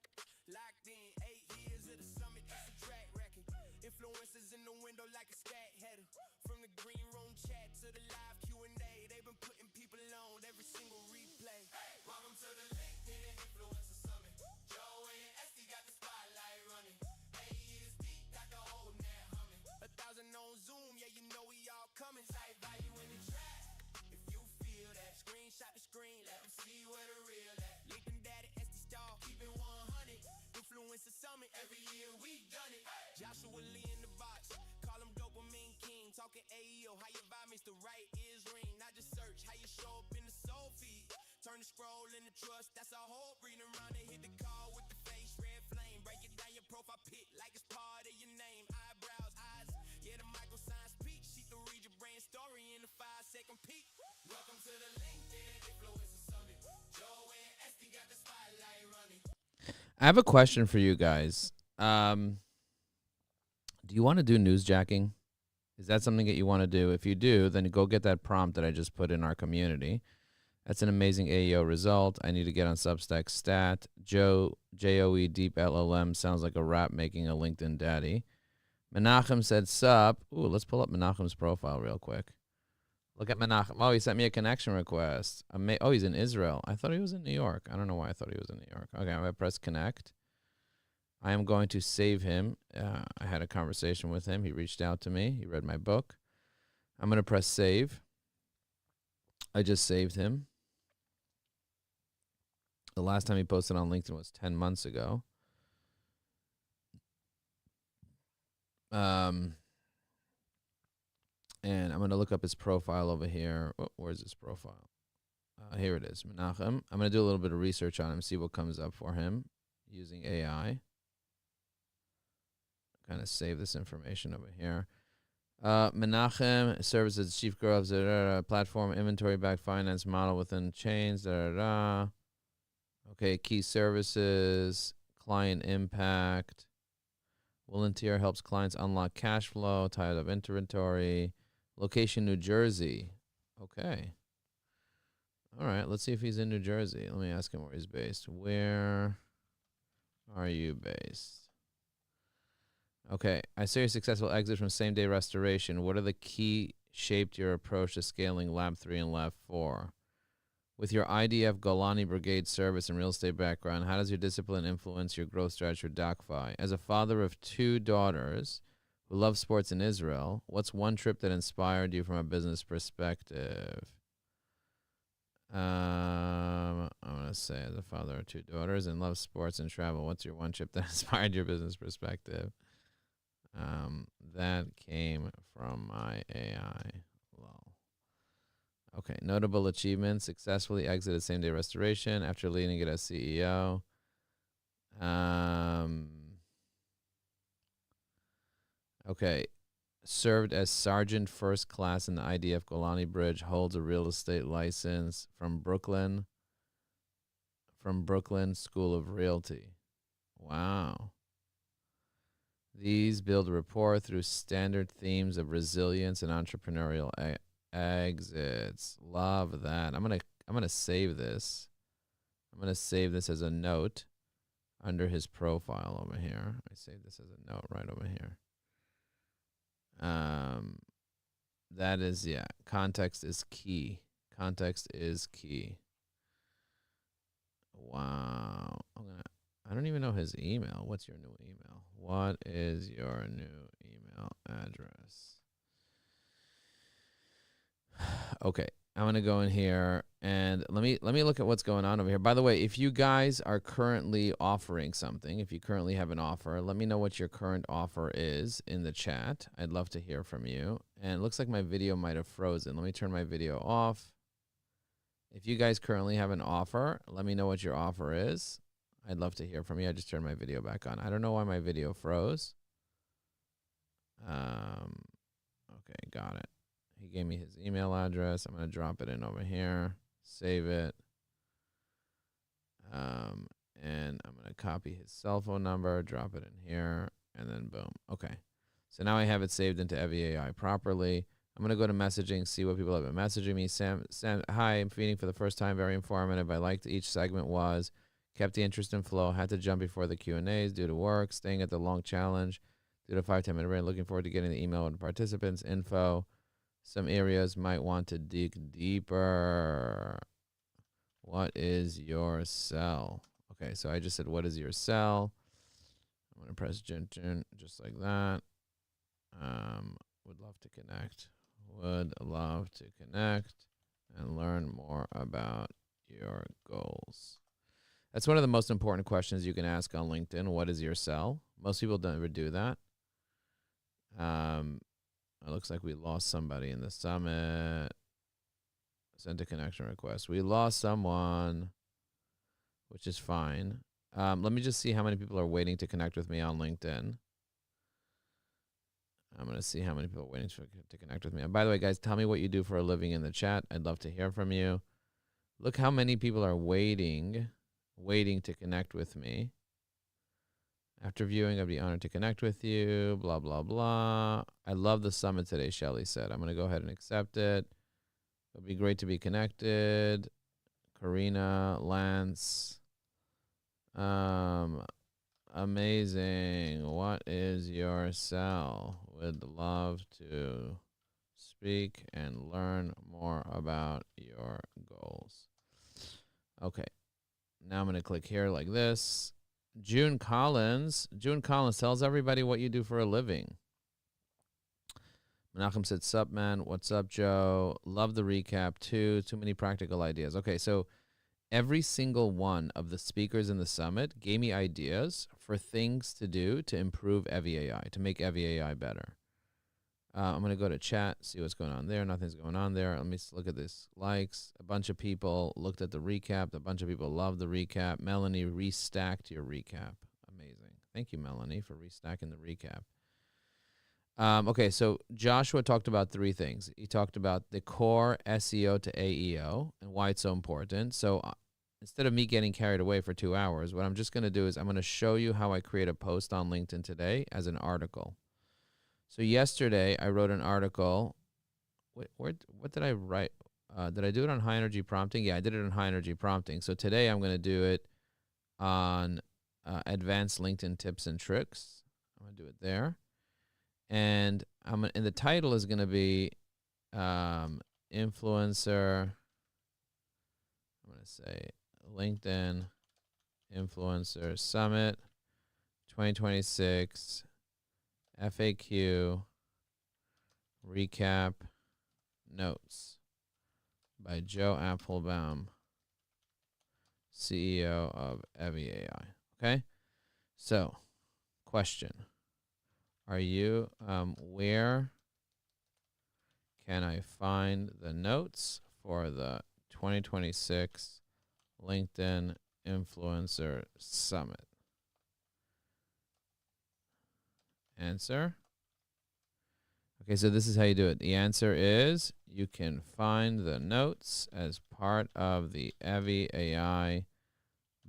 Locked in 8 years of the summit. That's a track record. Influencers in the window like a stat header. From the green room chat to the live Q&A. They've been putting people on every single replay. Welcome to the LinkedIn Influencer Summit. Joe and Esty got the spotlight running. 8 years deep, got the whole net humming. 1,000 on Zoom, yeah, you know we all coming. Site value in the track. If you feel that, screenshot the screen, let them see where the real at. LinkedIn daddy, Esty star, keep it 100. Influencer Summit, every year we done it. Joshua Lee in the box, call him Dopamine King. Talking AEO, how your vibe makes the right ears ring. Not just search, how you show up in the soul feed. Turn the scroll into trust, that's a whole breeding around and hit the call with the face, red flame. Break it down your profile pic like it's part of your name. Eyebrows, eyes, yeah, the micro signs peak. She can read your brain story in a 5-second peek. Welcome to the LinkedIn Influencer Summit. Joe and Esty got the spotlight running. I have a question for you guys. Do you want to do newsjacking? Is that something that you want to do? If you do, then go get that prompt that I just put in our community. That's an amazing AEO result. I need to get on Substack Stat. Joe Deep LLM sounds like a rap making a LinkedIn daddy. Menachem said sup. Ooh, let's pull up Menachem's profile real quick. Look at Menachem. Oh, he sent me a connection request. Oh, he's in Israel. I thought he was in New York. I don't know why I thought he was in New York. Okay, I'm going to press connect. I am going to save him. I had a conversation with him. He reached out to me. He read my book. I'm going to press save. I just saved him. The last time he posted on LinkedIn was 10 months ago. And I'm going to look up his profile over here. Where's his profile? Here it is, Menachem. I'm going to do a little bit of research on him, see what comes up for him using AI. Kind of save this information over here. Menachem serves as chief growth platform inventory-backed finance model within chains. Okay, key services, client impact. Volunteer helps clients unlock cash flow, tied up inventory. Location, New Jersey. Okay. All right, let's see if he's in New Jersey. Let me ask him where he's based. Where are you based? Okay, I saw your successful exit from same-day restoration. What are the key shaped your approach to scaling Lab 3 and Lab 4? With your IDF Golani Brigade service and real estate background, how does your discipline influence your growth strategy for DocFi? As a father of 2 daughters who love sports in Israel, what's one trip that inspired you from a business perspective? I'm going to say, as a father of 2 daughters and love sports and travel, what's your one trip that inspired your business perspective? That came from my AI. Lol. Okay, notable achievements: successfully exited same-day restoration after leading it as CEO. Okay, served as sergeant first class in the IDF Golani Bridge. Holds a real estate license from Brooklyn School of Realty. Wow. These build rapport through standard themes of resilience and entrepreneurial exits. Love that. I'm gonna save this. I'm gonna save this as a note under his profile over here. I save this as a note right over here. That is, yeah. Context is key. Context is key. Wow. I don't even know his email. What's your new email? What is your new email address? Okay. I'm going to go in here and let me look at what's going on over here. By the way, if you guys are currently offering something, if you currently have an offer, let me know what your current offer is in the chat. I'd love to hear from you. And it looks like my video might have frozen. Let me turn my video off. If you guys currently have an offer, let me know what your offer is. I'd love to hear from you. I just turned my video back on. I don't know why my video froze. Okay, got it. He gave me his email address. I'm going to drop it in over here, save it. And I'm going to copy his cell phone number, drop it in here, and then boom. Okay. So now I have it saved into Evie AI properly. I'm going to go to messaging, see what people have been messaging me. Sam, hi, I'm feeding for the first time. Very informative. I liked each segment was. Kept the interest in flow. Had to jump before the Q&As due to work. Staying at the long challenge due to 5-10 minute break. Looking forward to getting the email with participants info. Some areas might want to dig deeper. What is your cell? Okay, so I just said, what is your cell? I'm going to press just like that. Would love to connect. Would love to connect and learn more about your goals. That's one of the most important questions you can ask on LinkedIn. What is your cell? Most people don't ever do that. It looks like we lost somebody in the summit. Sent a connection request. We lost someone, which is fine. Let me just see how many people are waiting to connect with me on LinkedIn. I'm going to see how many people are waiting to connect with me. And by the way, guys, tell me what you do for a living in the chat. I'd love to hear from you. Look how many people are waiting to connect with me. After viewing, I'd be honored to connect with you, blah, blah, blah. I love the summit today, Shelly said. I'm going to go ahead and accept it. It would be great to be connected. Karina, Lance. Amazing. What is your cell? Would love to speak and learn more about your goals. Okay. Now I'm going to click here like this. June Collins tells everybody what you do for a living. Menachem said, sup, man. What's up, Joe? Love the recap, too. Too many practical ideas. Okay, so every single one of the speakers in the summit gave me ideas for things to do to improve Evie AI, to make Evie AI better. I'm going to go to chat, see what's going on there. Nothing's going on there. Let me look at this. Likes. A bunch of people looked at the recap. A bunch of people loved the recap. Melanie restacked your recap. Amazing. Thank you, Melanie, for restacking the recap. Okay, so Joshua talked about three things. He talked about the core SEO to AEO and why it's so important. So instead of me getting carried away for 2 hours, what I'm just going to do is I'm going to show you how I create a post on LinkedIn today as an article. So yesterday I wrote an article. What did I write? Did I do it on high energy prompting? Yeah, I did it on high energy prompting. So today I'm going to do it on advanced LinkedIn tips and tricks. I'm going to do it there. And the title is going to be influencer. I'm going to say LinkedIn Influencer Summit 2026 FAQ recap notes by Joe Applebaum, CEO of Evie AI. Okay, so question. Are you, where can I find the notes for the 2026 LinkedIn Influencer Summit? Answer. Okay, so this is how you do it. The answer is you can find the notes as part of the Evie AI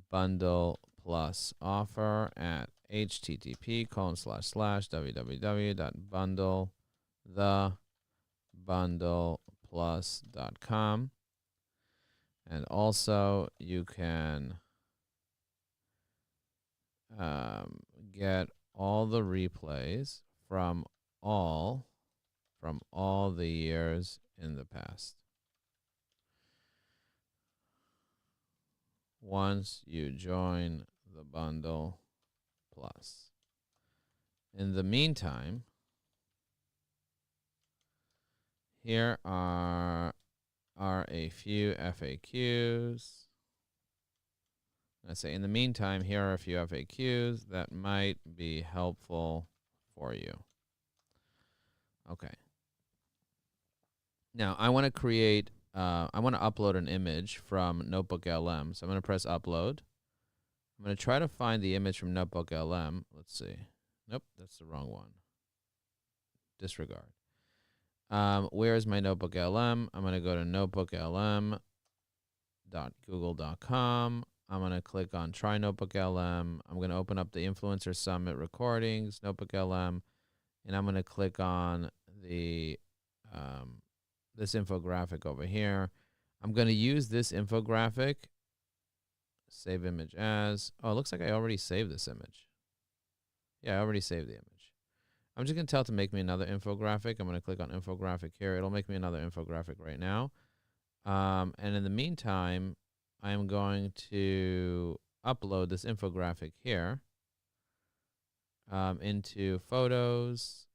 Bundle Plus offer at http://www.bundlethebundleplus.com. And also you can get all the replays from all the years in the past. Once you join the Bundle Plus. In the meantime, here are a few FAQs. I say, in the meantime, here are a few FAQs that might be helpful for you. Okay. Now, I want to create, I want to upload an image from Notebook LM. So I'm going to press upload. I'm going to try to find the image from Notebook LM. Let's see. Nope, that's the wrong one. Disregard. Where is my Notebook LM? I'm going to go to notebooklm.google.com. I'm going to click on Try Notebook LM. I'm going to open up the Influencer Summit recordings, Notebook LM, and I'm going to click on the this infographic over here. I'm going to use this infographic. Save image as. Oh, it looks like I already saved this image. Yeah, I already saved the image. I'm just going to tell it to make me another infographic. I'm going to click on infographic here. It'll make me another infographic right now. And in the meantime, I'm going to upload this infographic here into Photos,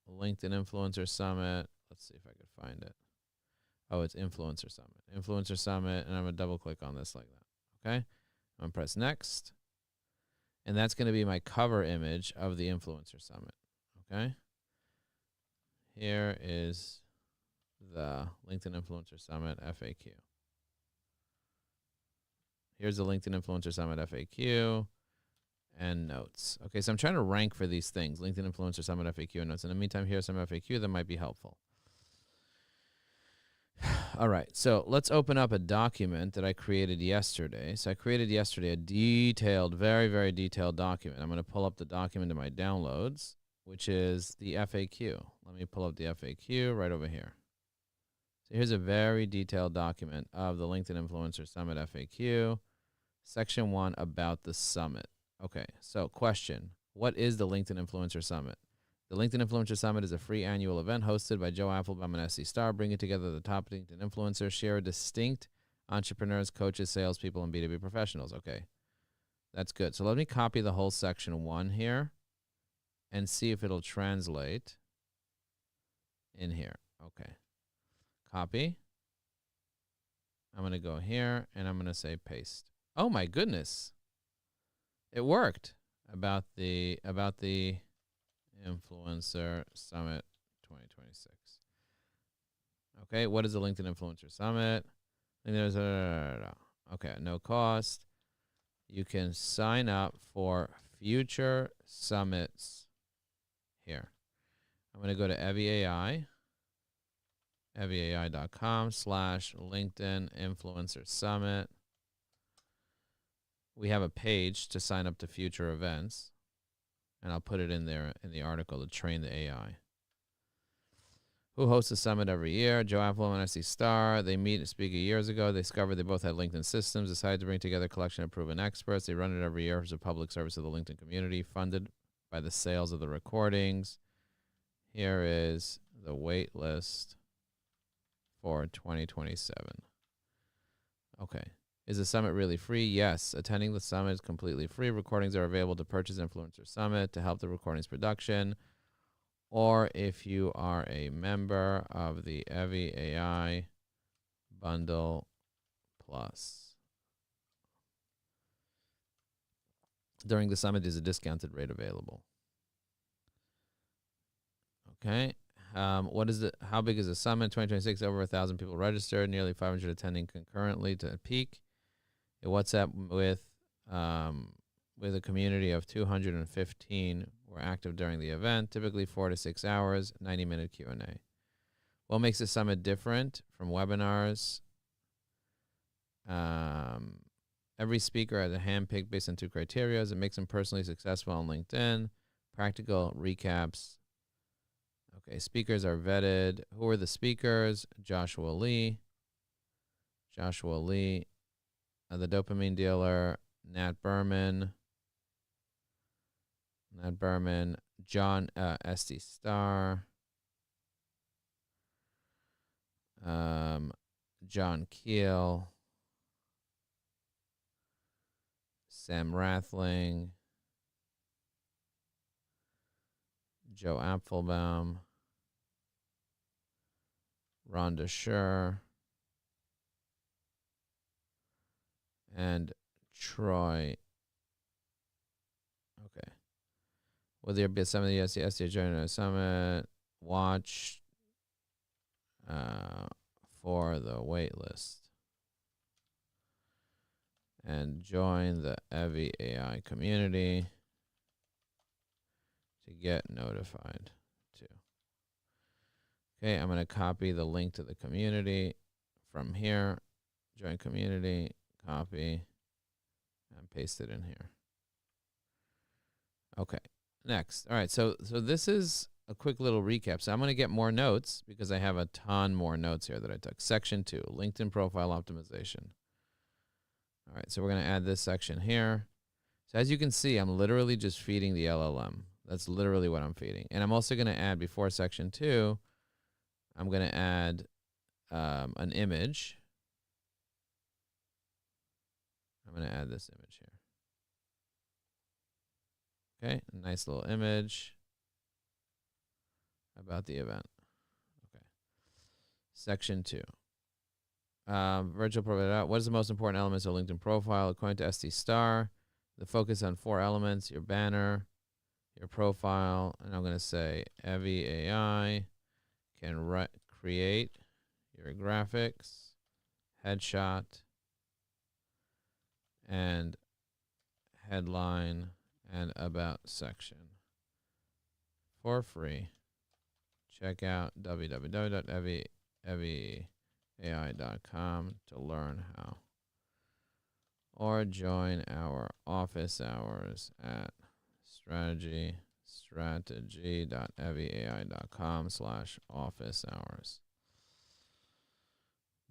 LinkedIn Influencer Summit. Let's see if I could find it. Oh, it's Influencer Summit. Influencer Summit, and I'm going to double click on this like that. Okay? I'm going to press Next. And that's going to be my cover image of the Influencer Summit. Okay? Here is the LinkedIn Influencer Summit FAQ. Here's the LinkedIn Influencer Summit FAQ and notes. Okay, so I'm trying to rank for these things. LinkedIn Influencer Summit FAQ and notes. In the meantime, here's some FAQ that might be helpful. All right, so let's open up a document that I created yesterday. So I created yesterday a detailed, very, very detailed document. I'm going to pull up the document in my downloads, which is the FAQ. Let me pull up the FAQ right over here. So here's a very detailed document of the LinkedIn Influencer Summit FAQ. Section 1, about the summit. Okay, so question. What is the LinkedIn Influencer Summit? The LinkedIn Influencer Summit is a free annual event hosted by Joe Apfelbaum and Esty Starr, bringing together the top LinkedIn influencers, share distinct entrepreneurs, coaches, salespeople, and B2B professionals. Okay, that's good. So let me copy the whole section 1 here and see if it'll translate in here. Okay, copy. I'm going to go here, and I'm going to say paste. Oh, my goodness. It worked. About the Influencer Summit 2026. Okay, what is the LinkedIn Influencer Summit? Okay, no cost. You can sign up for future summits here. I'm going to go to EviAI, eviai.com/LinkedIn Influencer Summit. We have a page to sign up to future events. And I'll put it in there in the article to train the AI. Who hosts the summit every year? Joe Apfelbaum and Esty Starr. They meet and speak years ago. They discovered they both had LinkedIn systems, decided to bring together a collection of proven experts. They run it every year as a public service of the LinkedIn community, funded by the sales of the recordings. Here is the wait list for 2027. Okay. Is the summit really free? Yes. Attending the summit is completely free. Recordings are available to purchase Influencer Summit to help the recordings production. Or if you are a member of the EviAI Bundle Plus. During the summit, there's a discounted rate available. Okay. What is it? How big is the summit? 2026, over 1,000 people registered, nearly 500 attending concurrently to peak. WhatsApp with a community of 215 were active during the event, typically 4 to 6 hours, 90-minute Q&A. What makes the summit different from webinars? Every speaker has a handpicked based on 2 criteria. It makes them personally successful on LinkedIn. Practical recaps. Okay, speakers are vetted. Who are the speakers? Joshua Lee. The dopamine dealer, Nat Berman, John Esty Starr, John Keel, Sam Rathling, Joe Apfelbaum, Rhonda Scher, and Troy. Okay. Will there be a summit of the SDA joining a summit? Watch for the wait list. And join the Evie AI community to get notified too. Okay, I'm going to copy the link to the community from here. Join community, copy, and paste it in here. Okay, next. All right, so this is a quick little recap. So I'm going to get more notes because I have a ton more notes here that I took. Section 2, LinkedIn profile optimization. All right, so we're going to add this section here. So as you can see, I'm literally just feeding the LLM. That's literally what I'm feeding. And I'm also going to add, before section 2, I'm going to add an image. I'm going to add this image here. Okay, a nice little image about the event. Okay. Section 2. Virtual profile. What is the most important elements of LinkedIn profile? According to ST Star, the focus on 4 elements: your banner, your profile, and I'm going to say Evie AI can create your graphics, headshot, and headline and about section for free. Check out www.evieai.com to learn how. Or join our office hours at strategy.evieai.com/office hours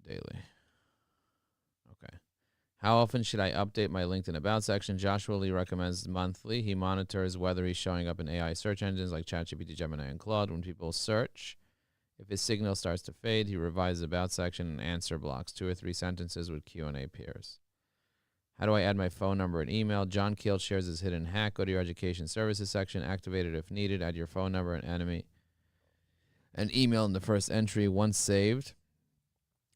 daily. Okay. How often should I update my LinkedIn About section? Joshua Lee recommends monthly. He monitors whether he's showing up in AI search engines like ChatGPT, Gemini, and Claude when people search. If his signal starts to fade, he revises About section and answer blocks 2 or 3 sentences with Q&A peers. How do I add my phone number and email? John Keel shares his hidden hack. Go to your education services section, activate it if needed, add your phone number and email in the first entry. Once saved,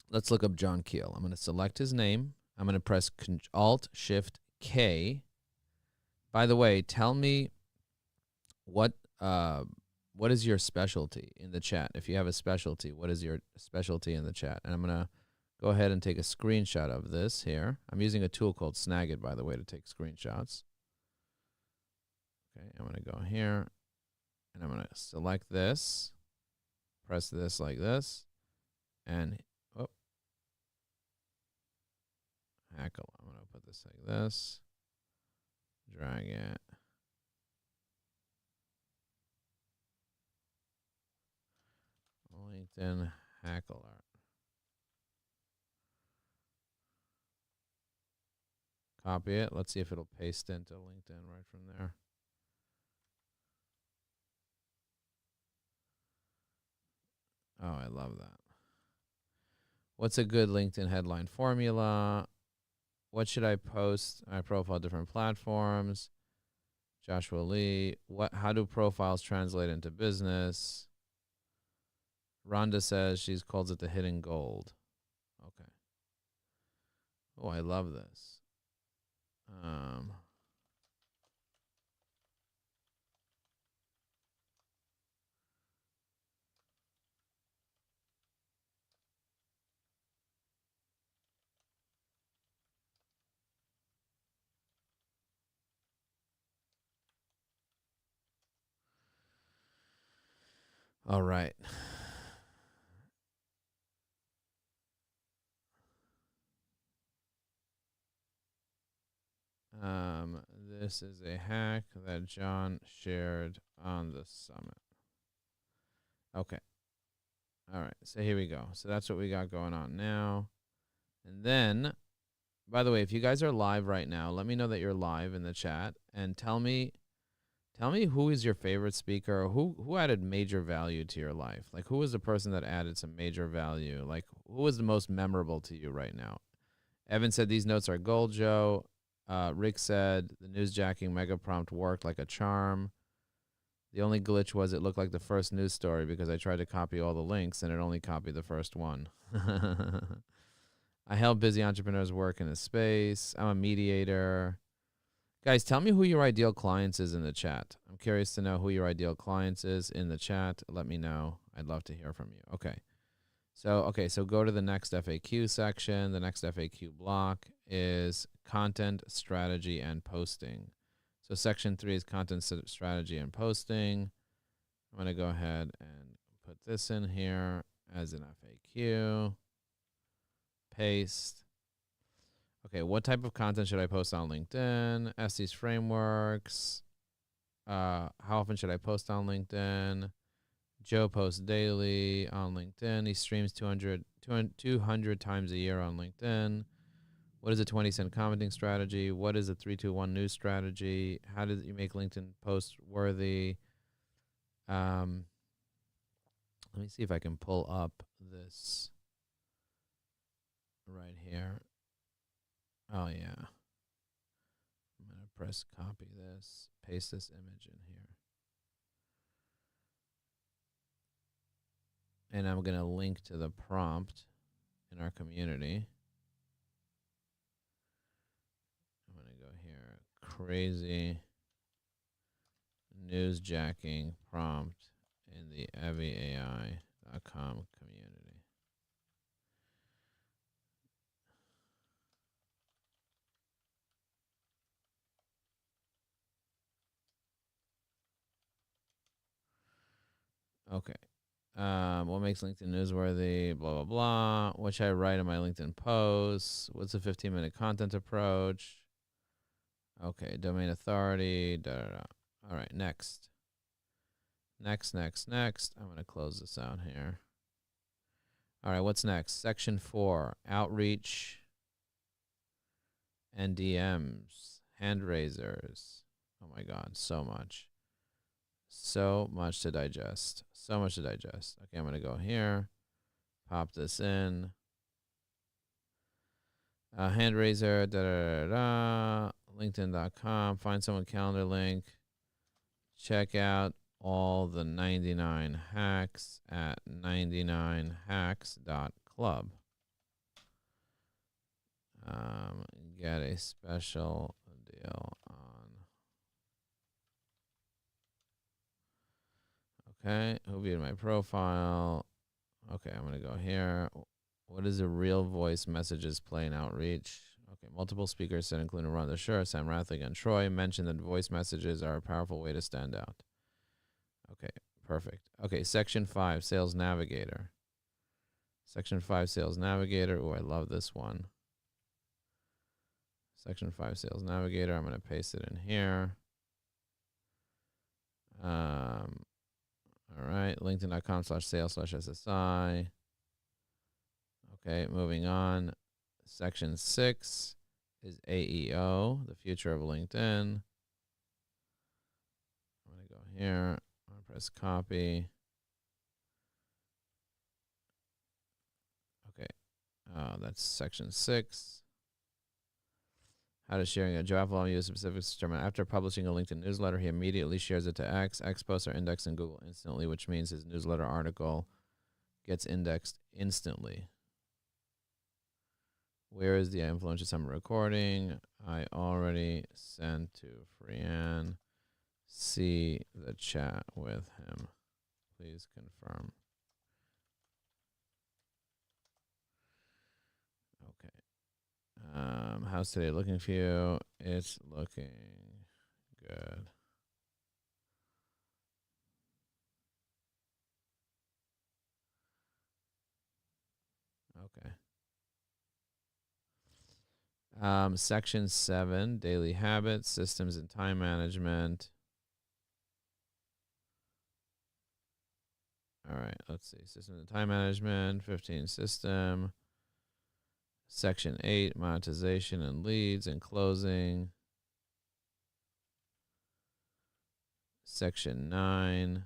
let's look up John Keel. I'm going to select his name. I'm going to press Alt-Shift-K. By the way, tell me what is your specialty in the chat? If you have a specialty, what is your specialty in the chat? And I'm going to go ahead and take a screenshot of this here. I'm using a tool called Snagit, by the way, to take screenshots. Okay, I'm going to go here, and I'm going to select this, press this like this, and hackle. I'm going to put this like this, drag it. LinkedIn hackle art. Copy it. Let's see if it'll paste into LinkedIn right from there. Oh, I love that. What's a good LinkedIn headline formula? What should I post? I profile different platforms. Joshua Lee. How do profiles translate into business? Rhonda says she calls it the hidden gold. Okay. Oh, I love this. All right. This is a hack that John shared on the summit. Okay. All right. So here we go. So that's what we got going on now. And then, by the way, if you guys are live right now, let me know that you're live in the chat and tell me who is your favorite speaker, or who added major value to your life. Like, who was the person that added some major value? Like, who was the most memorable to you right now? Evan said these notes are gold, Joe. Rick said the newsjacking mega prompt worked like a charm. The only glitch was it looked like the first news story because I tried to copy all the links and it only copied the first one. I help busy entrepreneurs work in a space. I'm a mediator. Guys, tell me who your ideal clients is in the chat. I'm curious to know who your ideal clients is in the chat. Let me know. I'd love to hear from you. Okay. So go to the next FAQ section. The next FAQ block is content, strategy, and posting. So section 3 is content, strategy, and posting. I'm going to go ahead and put this in here as an FAQ. Paste. Okay, what type of content should I post on LinkedIn? Estes frameworks. How often should I post on LinkedIn? Joe posts daily on LinkedIn. He streams 200 times a year on LinkedIn. What is a 20-cent commenting strategy? What is a 3-2-1 news strategy? How did you make LinkedIn post worthy? Let me see if I can pull up this right here. Oh, yeah. I'm going to press copy this, paste this image in here. And I'm going to link to the prompt in our community. I'm going to go here, crazy newsjacking prompt in the evai.com community. Okay. What makes LinkedIn newsworthy? Blah, blah, blah. What should I write in my LinkedIn posts? What's a 15-minute content approach? Okay. Domain authority. Da, da, da. All right. Next. Next. I'm going to close this out here. All right. What's next? Section 4. Outreach and DMs. Hand raisers. Oh, my God. So much. So much to digest. Okay, I'm going to go here. Pop this in. Hand raiser. LinkedIn.com. Find someone calendar link. Check out all the 99 hacks at 99hacks.club. Get a special deal on. Okay, who viewed my profile? Okay, I'm going to go here. What is a real voice messages play in outreach? Okay, multiple speakers said, including Rhonda Schur, Sam Rathling, and Troy, mentioned that voice messages are a powerful way to stand out. Okay, perfect. Okay, section 5, Sales Navigator. Section 5, Sales Navigator. Oh, I love this one. Section 5, Sales Navigator. I'm going to paste it in here. All right, linkedin.com/sales/SSI. Okay, moving on. Section 6 is AEO, the future of LinkedIn. I'm going to go here. I'm going to press copy. Okay, that's section 6. How does sharing a Joe Applebaum use specifics to determine after publishing a LinkedIn newsletter, he immediately shares it to X. X posts are indexed in Google instantly, which means his newsletter article gets indexed instantly. Where is the influencer summit recording? I already sent to Freean. See the chat with him. Please confirm. Okay. How's today looking for you? It's looking good. Okay. Section 7, daily habits, systems and time management. All right, let's see. Systems and time management, 15 system. Section 8, monetization and leads and closing. Section 9.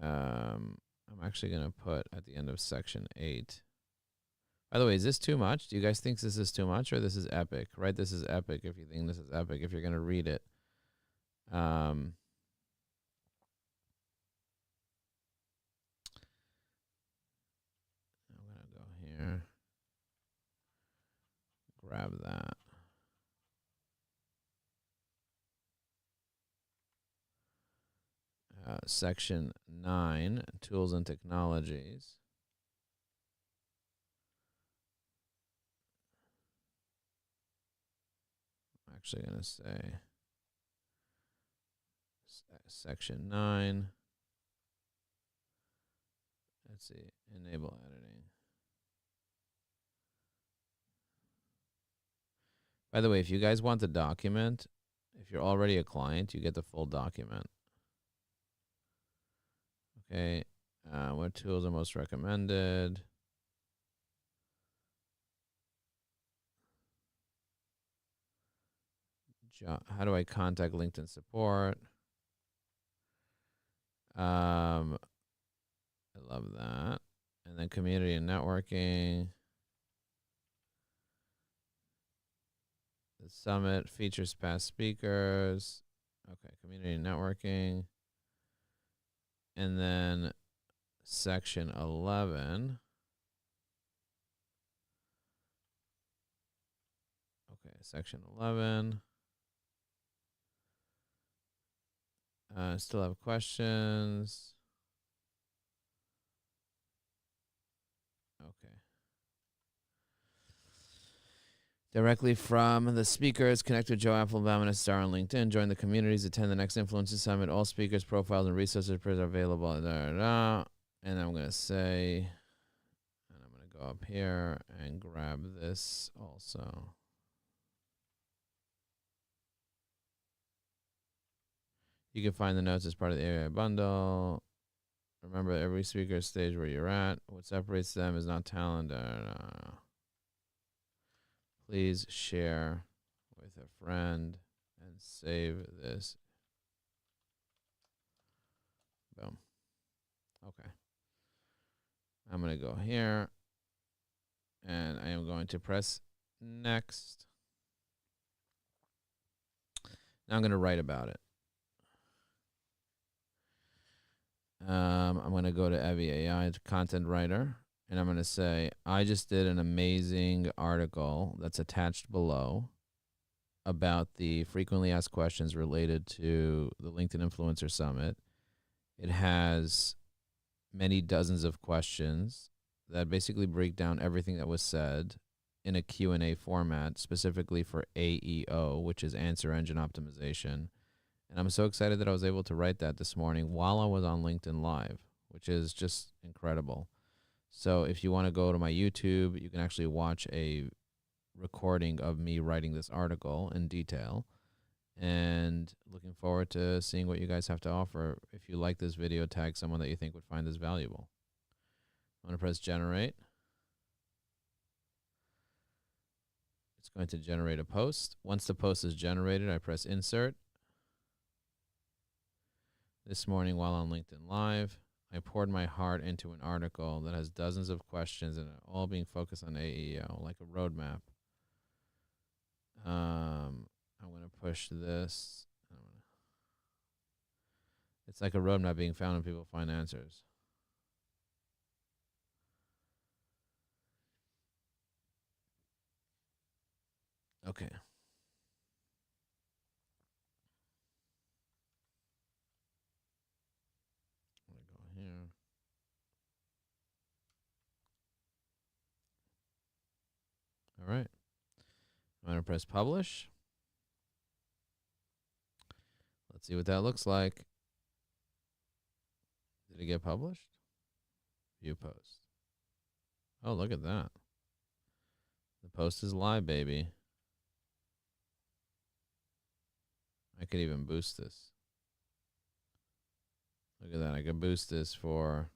I'm actually going to put at the end of section 8. By the way, is this too much? Do you guys think this is too much or this is epic? Right? This is epic if you think this is epic, if you're going to read it. I'm going to go here. Grab that. Section 9, tools and technologies. I'm actually going to say section 9. Let's see, enable editing. By the way, if you guys want the document, if you're already a client, you get the full document. Okay, what tools are most recommended? How do I contact LinkedIn support? I love that. And then community and networking. The summit features past speakers. Okay, community and networking. And then section 11. Okay, section 11. Still have questions. Okay. Directly from the speakers, connect with Joe Applebaum and a star on LinkedIn. Join the communities. Attend the next Influencer Summit. All speakers, profiles, and resources are available. And I'm going to say, and I'm going to go up here and grab this also. You can find the notes as part of the AI bundle. Remember, every speaker stage where you're at. What separates them is not talent. Please share with a friend and save this. Boom. Okay. I'm going to go here and I am going to press next. Now I'm going to write about it. I'm going to go to Evie AI, content writer, and I'm going to say, I just did an amazing article that's attached below about the frequently asked questions related to the LinkedIn Influencer Summit. It has many dozens of questions that basically break down everything that was said in a Q&A format, specifically for AEO, which is Answer Engine Optimization. And I'm so excited that I was able to write that this morning while I was on LinkedIn Live, which is just incredible. So if you want to go to my YouTube, you can actually watch a recording of me writing this article in detail. And looking forward to seeing what you guys have to offer. If you like this video, tag someone that you think would find this valuable. I'm going to press generate. It's going to generate a post. Once the post is generated, I press insert. This morning while on LinkedIn Live, I poured my heart into an article that has dozens of questions and all being focused on AEO, like a roadmap. I'm going to push this. It's like a roadmap being found and people find answers. Okay. I'm going to go here. All right. I'm going to press publish. Let's see what that looks like. Did it get published? View post. Oh, look at that. The post is live, baby. I could even boost this. Look at that. I can boost this for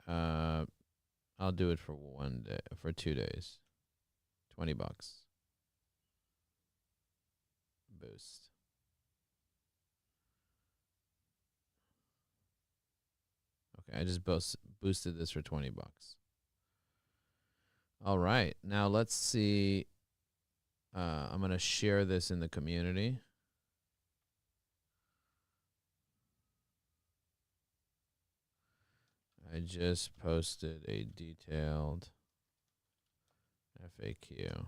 I'll do it for 1 day, for 2 days. $20. Boost. Okay, I just boosted this for $20. All right. Now let's see. I'm going to share this in the community. I just posted a detailed FAQ.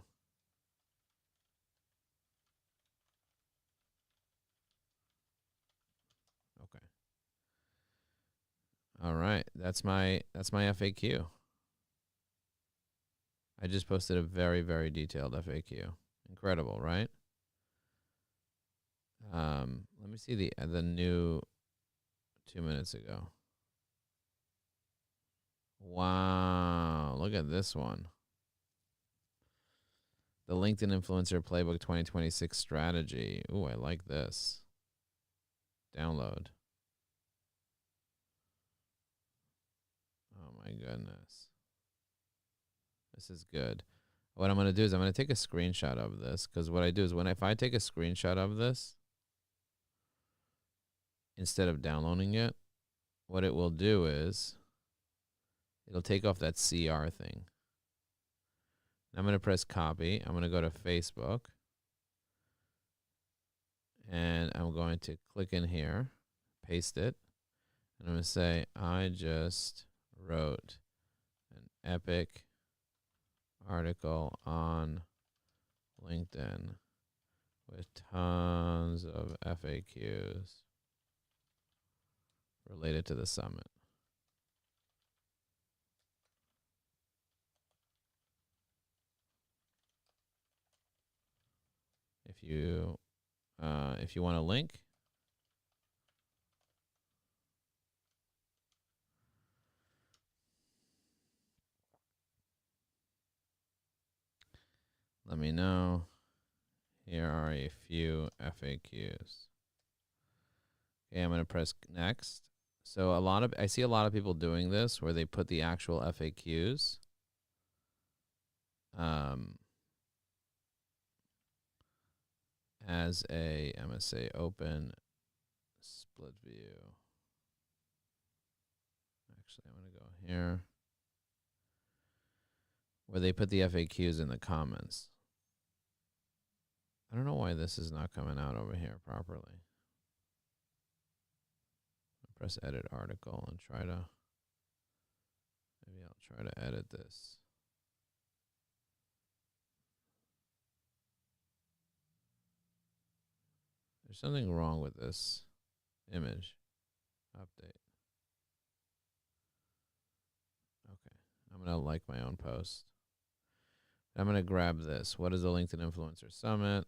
Okay. All right. That's my FAQ. I just posted a very, very detailed FAQ. Incredible, right? Let me see the new 2 minutes ago. Wow, look at this one. The LinkedIn Influencer Playbook 2026 strategy. Ooh, I like this. Download. Oh my goodness. This is good. What I'm going to do is I'm going to take a screenshot of this, because what I do is if I take a screenshot of this instead of downloading it, what it will do is it'll take off that CR thing. I'm going to press copy. I'm going to go to Facebook. And I'm going to click in here, paste it. And I'm going to say, I just wrote an epic article on LinkedIn with tons of FAQs related to the summit. If you want a link, let me know. Here are a few FAQs. Okay, I'm going to press next. So I see a lot of people doing this where they put the actual FAQs. As I'm going to say open split view. Actually, I'm going to go here where they put the FAQs in the comments. I don't know why this is not coming out over here properly. I'll press edit article and maybe I'll try to edit this. There's something wrong with this image. Update. Okay. I'm going to like my own post. I'm going to grab this. What is the LinkedIn Influencer Summit?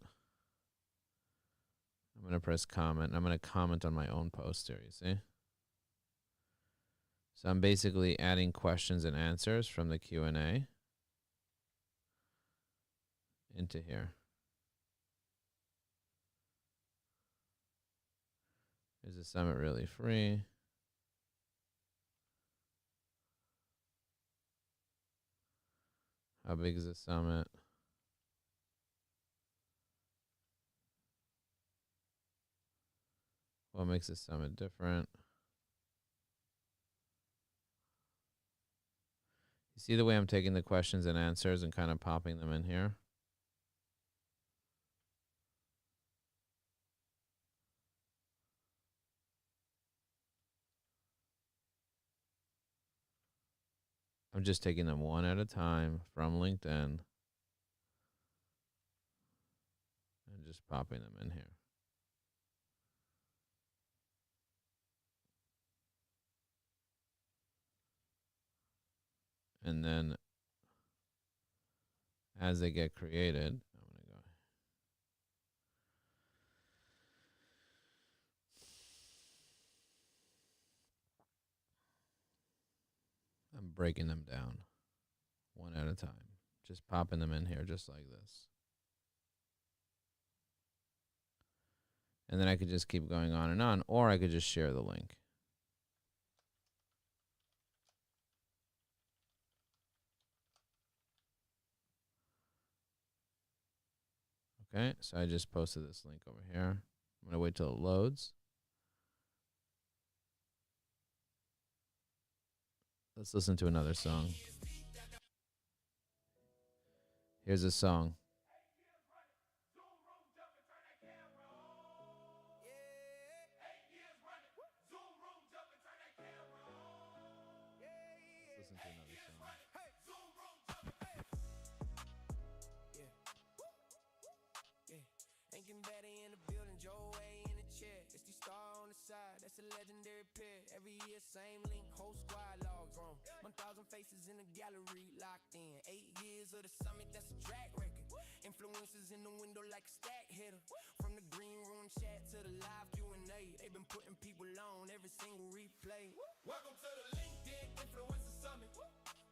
I'm going to press comment. I'm going to comment on my own post here, you see? So I'm basically adding questions and answers from the Q&A into here. Is the summit really free? How big is the summit? What makes the summit different? You see the way I'm taking the questions and answers and kind of popping them in here? I'm just taking them one at a time from LinkedIn and just popping them in here. And then as they get created, I'm going to go. breaking them down one at a time. Just popping them in here just like this. And then I could just keep going on, or I could just share the link. Okay, so I just posted this link over here. I'm going to wait till it loads. Let's listen to another song. Here's a song. Let's listen to another song. Ain't better in the building, Joe A in the chair. It's the star on the side, that's a legendary pair. Every year, same link, whole squad logs grown. 1,000 faces in the gallery, locked in. 8 years of the summit, that's a track record. Influencers in the window like a stack hitter. From the green room chat to the live Q&A, they've been putting people on every single replay. Welcome to the LinkedIn Influencer Summit.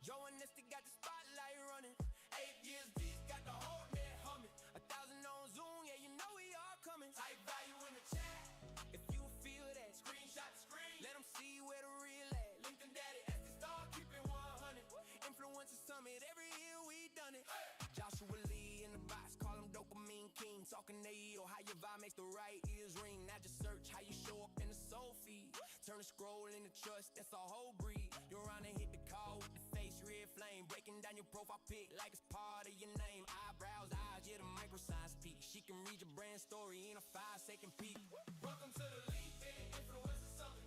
Joe and Nesty got the spotlight running. 8 years deep, got the whole net humming. 1,000 on Zoom, yeah, you know we all coming. Type value in the chat. If you feel that, screenshot the screen. Let them see where the real at. LinkedIn Daddy, SD Star, keep it 100. Influencer Summit, every year we done it. Hey. Joshua Lee in the box, call him Dopamine King. Talking AEO, how your vibe makes the right ears ring. Now just search how you show up in the soul feed. Turn the scroll into trust, that's a whole breed. You're around and hit the call with the face, red flame. Breaking down your profile pic like it's part of your name. Eyebrows, eyes, yeah, the microscience peak. She can read your brand story in a 5-second peek. Welcome to the LinkedIn Influencer Summit.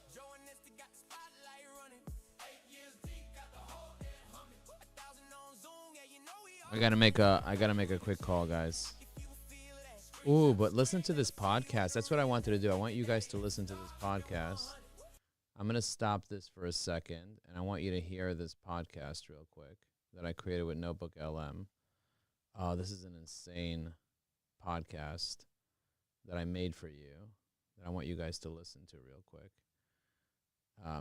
Joe and Nesty got the spotlight running. 8 years deep, got the whole net humming. 1,000 on Zoom, yeah, you know we all. I gotta make a quick call, guys. Ooh, but listen to this podcast. That's what I wanted to do. I want you guys to listen to this podcast. I'm going to stop this for a second, and I want you to hear this podcast real quick that I created with Notebook LM. This is an insane podcast that I made for you that I want you guys to listen to real quick.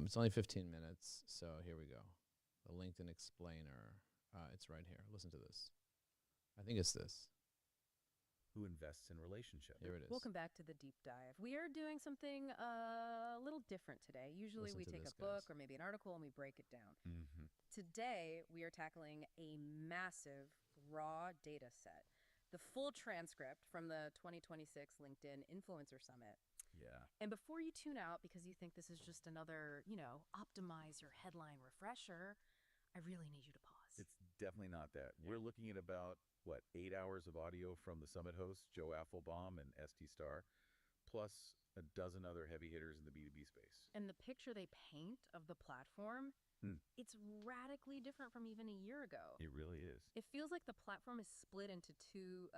It's only 15 minutes, so here we go. The LinkedIn Explainer. It's right here. Listen to this. I think it's this. Who invests in relationships. Here it is. Welcome back to the deep dive. We are doing something a little different today. Usually Listen we to take this, a book guys. or maybe an article and we break it down. Mm-hmm. Today we are tackling a massive raw data set. The full transcript from the 2026 LinkedIn Influencer Summit. Yeah. And before you tune out because you think this is just another, optimize your headline refresher, I really need you to pause. It's definitely not that. We're looking at about, 8 hours of audio from the summit hosts, Joe Affelbaum and ST Star, plus a dozen other heavy hitters in the B2B space. And the picture they paint of the platform, it's radically different from even a year ago. It really is. It feels like the platform is split into two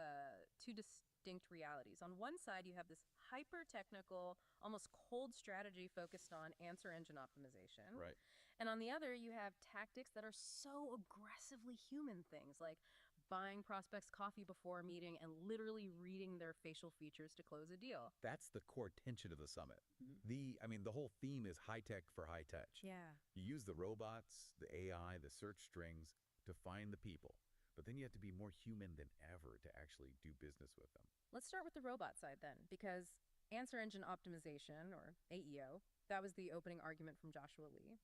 distinct realities. On one side, you have this hyper-technical, almost cold strategy focused on answer engine optimization. Right. And on the other, you have tactics that are so aggressively human things, like buying prospects coffee before a meeting and literally reading their facial features to close a deal. That's the core tension of the summit. The whole theme is high tech for high touch. Yeah. You use the robots, the AI, the search strings to find the people. But then you have to be more human than ever to actually do business with them. Let's start with the robot side then, because answer engine optimization, or AEO, that was the opening argument from Joshua Lee.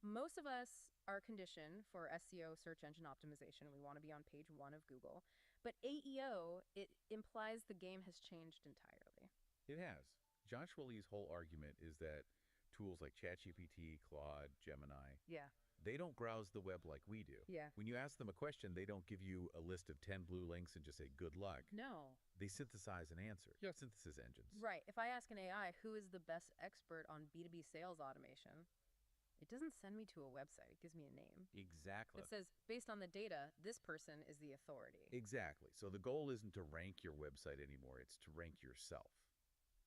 Most of us are conditioned for SEO, search engine optimization. We want to be on page 1 of Google. But AEO, it implies the game has changed entirely. It has. Joshua Lee's whole argument is that tools like ChatGPT, Claude, Gemini, Yeah. they don't browse the web like we do. Yeah. When you ask them a question, they don't give you a list of 10 blue links and just say, good luck. No. They synthesize an answer. Synthesis engines. Right. If I ask an AI who is the best expert on B2B sales automation, it doesn't send me to a website. It gives me a name. Exactly. It says, based on the data, this person is the authority. Exactly. So the goal isn't to rank your website anymore. It's to rank yourself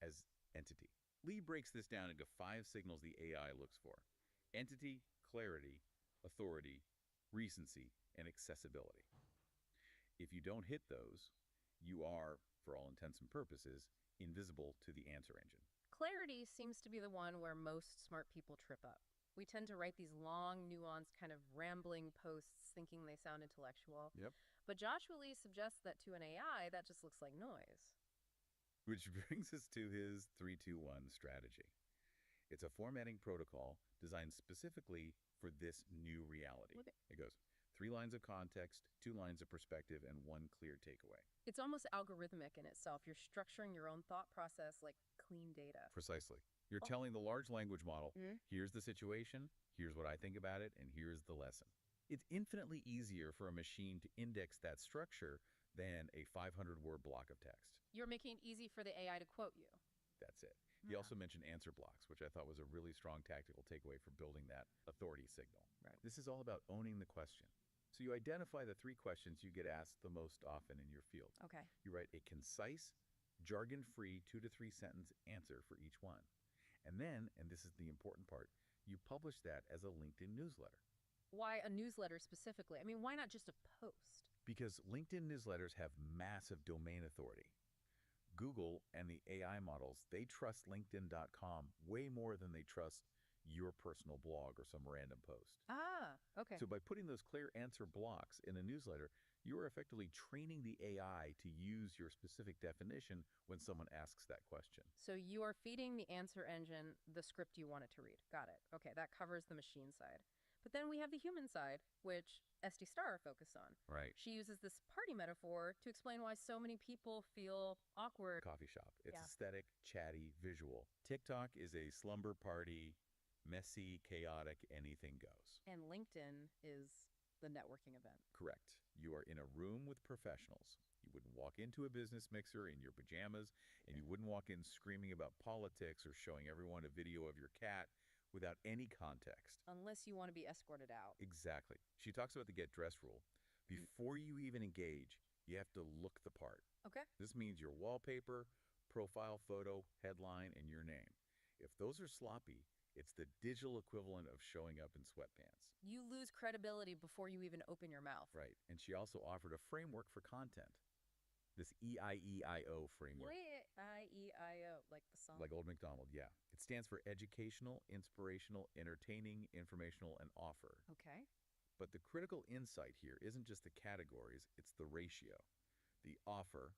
as entity. Lee breaks this down into 5 signals the AI looks for: entity, clarity, authority, recency, and accessibility. If you don't hit those, you are, for all intents and purposes, invisible to the answer engine. Clarity seems to be the one where most smart people trip up. We tend to write these long, nuanced, kind of rambling posts thinking they sound intellectual. Yep. But Joshua Lee suggests that to an AI, that just looks like noise. Which brings us to his 3-2-1 strategy. It's a formatting protocol designed specifically for this new reality. Look at- It goes 3 lines of context, 2 lines of perspective, and 1 clear takeaway. It's almost algorithmic in itself. You're structuring your own thought process like clean data. Precisely. You're Oh. telling the large language model, Mhm. here's the situation, here's what I think about it, and here's the lesson. It's infinitely easier for a machine to index that structure than a 500-word block of text. You're making it easy for the AI to quote you. That's it. He also mentioned answer blocks, which I thought was a really strong tactical takeaway for building that authority signal. Right. This is all about owning the question. So you identify the 3 questions you get asked the most often in your field. Okay. You write a concise, jargon-free 2 to 3 sentence answer for each one. And then, and this is the important part, you publish that as a LinkedIn newsletter. Why a newsletter specifically? I mean, why not just a post? Because LinkedIn newsletters have massive domain authority. Google and the AI models, they trust LinkedIn.com way more than they trust your personal blog or some random post. Ah, okay. So by putting those clear answer blocks in a newsletter, you are effectively training the AI to use your specific definition when someone asks that question. So you are feeding the answer engine the script you want it to read. Got it. Okay, that covers the machine side. But then we have the human side, which Esty Starr focused on. Right. She uses this party metaphor to explain why so many people feel awkward. Coffee shop. It's Yeah. aesthetic, chatty, visual. TikTok is a slumber party, messy, chaotic, anything goes. And LinkedIn is the networking event. Correct. You are in a room with professionals. You wouldn't walk into a business mixer in your pajamas, and you wouldn't walk in screaming about politics or showing everyone a video of your cat without any context. Unless you want to be escorted out. Exactly. She talks about the get dressed rule. Before you even engage, you have to look the part. Okay. This means your wallpaper, profile photo, headline, and your name. If those are sloppy, it's the digital equivalent of showing up in sweatpants. You lose credibility before you even open your mouth. Right. And she also offered a framework for content. This EIEIO framework. E-I-E-I-O, like the song. Like Old MacDonald, yeah. It stands for educational, inspirational, entertaining, informational, and offer. Okay. But the critical insight here isn't just the categories, it's the ratio. The offer,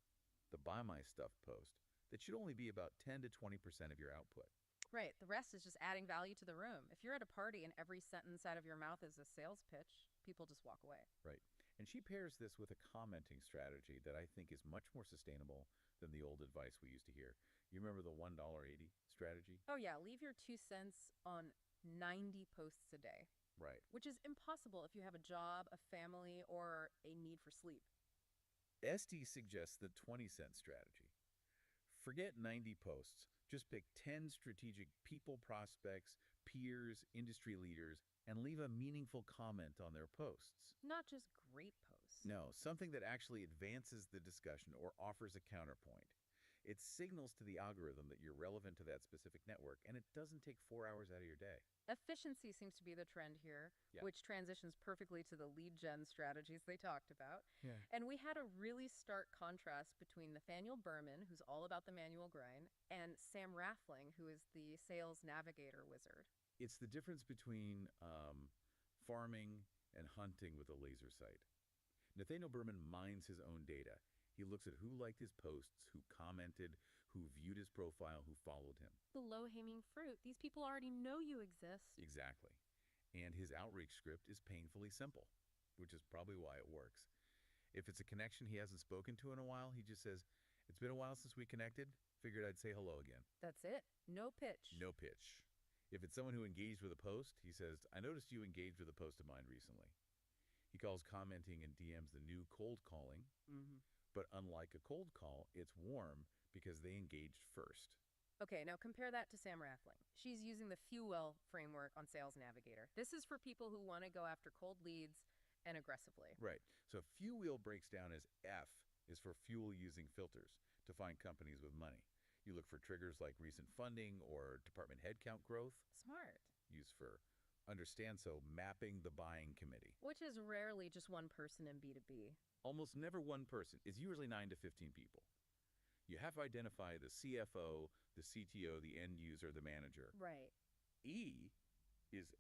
the buy my stuff post, that should only be about 10 to 20% of your output. Right. The rest is just adding value to the room. If you're at a party and every sentence out of your mouth is a sales pitch, people just walk away. Right. And she pairs this with a commenting strategy that I think is much more sustainable than the old advice we used to hear. You remember the $1.80 strategy? Oh, yeah. Leave your 2 cents on 90 posts a day, Right. which is impossible if you have a job, a family, or a need for sleep. Esty suggests the 20-cent strategy. Forget 90 posts. Just pick 10 strategic people prospects, peers, industry leaders, and leave a meaningful comment on their posts. Not just great posts. No, something that actually advances the discussion or offers a counterpoint. It signals to the algorithm that you're relevant to that specific network, and it doesn't take 4 hours out of your day. Efficiency seems to be the trend here, Yeah. which transitions perfectly to the lead gen strategies they talked about. Yeah. And we had a really stark contrast between Nathaniel Berman, who's all about the manual grind, and Sam Rathling, who is the sales navigator wizard. It's the difference between farming and hunting with a laser sight. Nathaniel Berman mines his own data. He looks at who liked his posts, who commented, who viewed his profile, who followed him. The low-hanging fruit. These people already know you exist. Exactly. And his outreach script is painfully simple, which is probably why it works. If it's a connection he hasn't spoken to in a while, he just says, "It's been a while since we connected. Figured I'd say hello again." That's it. No pitch. No pitch. If it's someone who engaged with a post, he says, "I noticed you engaged with a post of mine recently." He calls commenting and DMs the new cold calling, Mm-hmm. but unlike a cold call, it's warm because they engaged first. Okay, now compare that to Sam Rathling. She's using the Fuel framework on Sales Navigator. This is for people who want to go after cold leads and aggressively. Right. So Fuel breaks down as F is for fuel using filters to find companies with money. You look for triggers like recent funding or department headcount growth. Smart. Use for understand, so mapping the buying committee. Which is rarely just one person in B2B. Almost never one person. It's usually 9 to 15 people. You have to identify the CFO, the CTO, the end user, the manager. Right. E is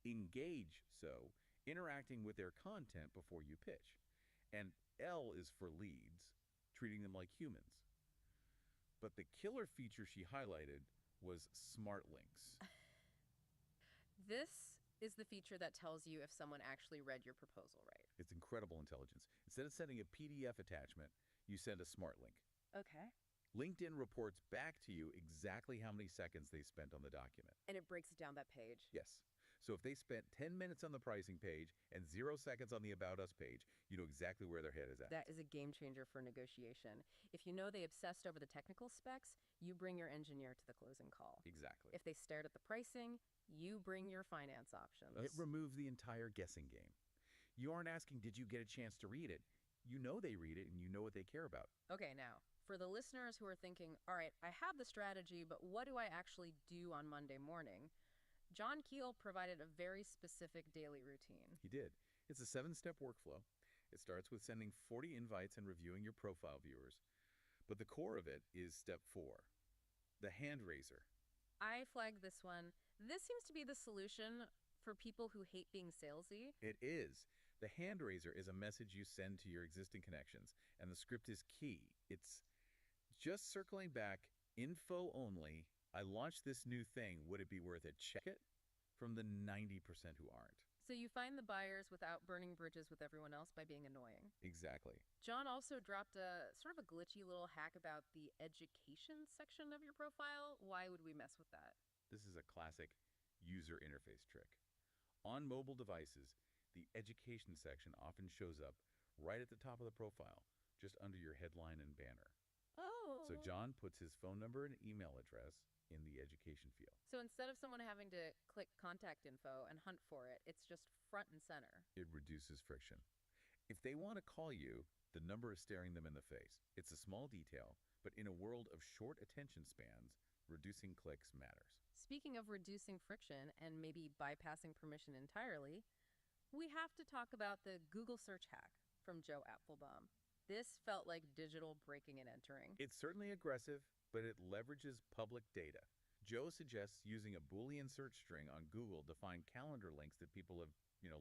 Engage, so interacting with their content before you pitch. And L is for leads, treating them like humans. But the killer feature she highlighted was smart links. This is the feature that tells you if someone actually read your proposal right. It's incredible intelligence. Instead of sending a PDF attachment, you send a smart link. Okay. LinkedIn reports back to you exactly how many seconds they spent on the document. And it breaks down that page. Yes. So if they spent 10 minutes on the pricing page and 0 seconds on the About Us page, you know exactly where their head is at. That is a game changer for negotiation. If you know they obsessed over the technical specs, you bring your engineer to the closing call. Exactly. If they stared at the pricing, you bring your finance options. It removes the entire guessing game. You aren't asking, did you get a chance to read it? You know they read it and you know what they care about. Okay, now, for the listeners who are thinking, all right, I have the strategy, but what do I actually do on Monday morning? John Keel provided a very specific daily routine. He did. It's a 7-step workflow. It starts with sending 40 invites and reviewing your profile viewers. But the core of it is step 4, the hand raiser. I flagged this one. This seems to be the solution for people who hate being salesy. It is. The hand raiser is a message you send to your existing connections, and the script is key. It's just circling back, info only. I launched this new thing. Would it be worth it? Check it from the 90% who aren't. So you find the buyers without burning bridges with everyone else by being annoying. Exactly. John also dropped a sort of a glitchy little hack about the education section of your profile. Why would we mess with that? This is a classic user interface trick. On mobile devices, the education section often shows up right at the top of the profile, just under your headline and banner. Oh. So John puts his phone number and email address in the education field. So instead of someone having to click contact info and hunt for it, it's just front and center. It reduces friction. If they want to call you, the number is staring them in the face. It's a small detail, but in a world of short attention spans, reducing clicks matters. Speaking of reducing friction and maybe bypassing permission entirely, we have to talk about the Google search hack from Joe Apfelbaum. This felt like digital breaking and entering. It's certainly aggressive, but it leverages public data. Joe suggests using a Boolean search string on Google to find calendar links that people have,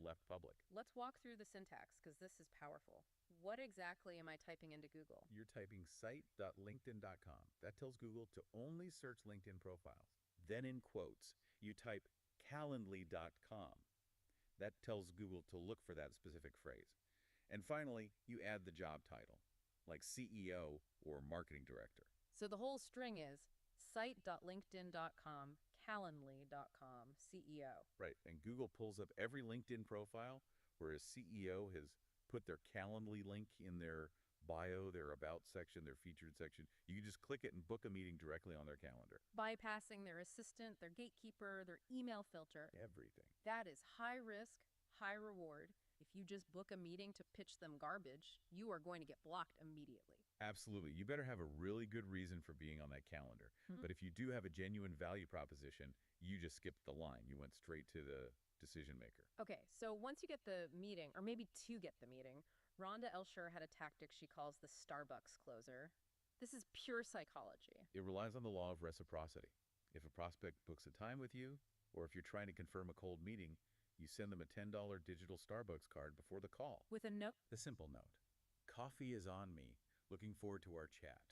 left public. Let's walk through the syntax because this is powerful. What exactly am I typing into Google? You're typing site.linkedin.com. That tells Google to only search LinkedIn profiles. Then in quotes, you type calendly.com. That tells Google to look for that specific phrase. And finally, you add the job title, like CEO or marketing director. So the whole string is site.linkedin.com, calendly.com, CEO. Right, and Google pulls up every LinkedIn profile where a CEO has put their Calendly link in their bio, their about section, their featured section. You can just click it and book a meeting directly on their calendar. Bypassing their assistant, their gatekeeper, their email filter. Everything. That is high risk, high reward. If you just book a meeting to pitch them garbage, you are going to get blocked immediately. Absolutely. You better have a really good reason for being on that calendar. But if you do have a genuine value proposition, you just skipped the line. You went straight to the decision maker. Okay, so once you get the meeting, or maybe to get the meeting, Rhonda Elsher had a tactic she calls the Starbucks closer. This is pure psychology. It relies on the law of reciprocity. If a prospect books a time with you, or if you're trying to confirm a cold meeting, you send them a $10 digital Starbucks card before the call. With a note. The simple note. Coffee is on me. Looking forward to our chat.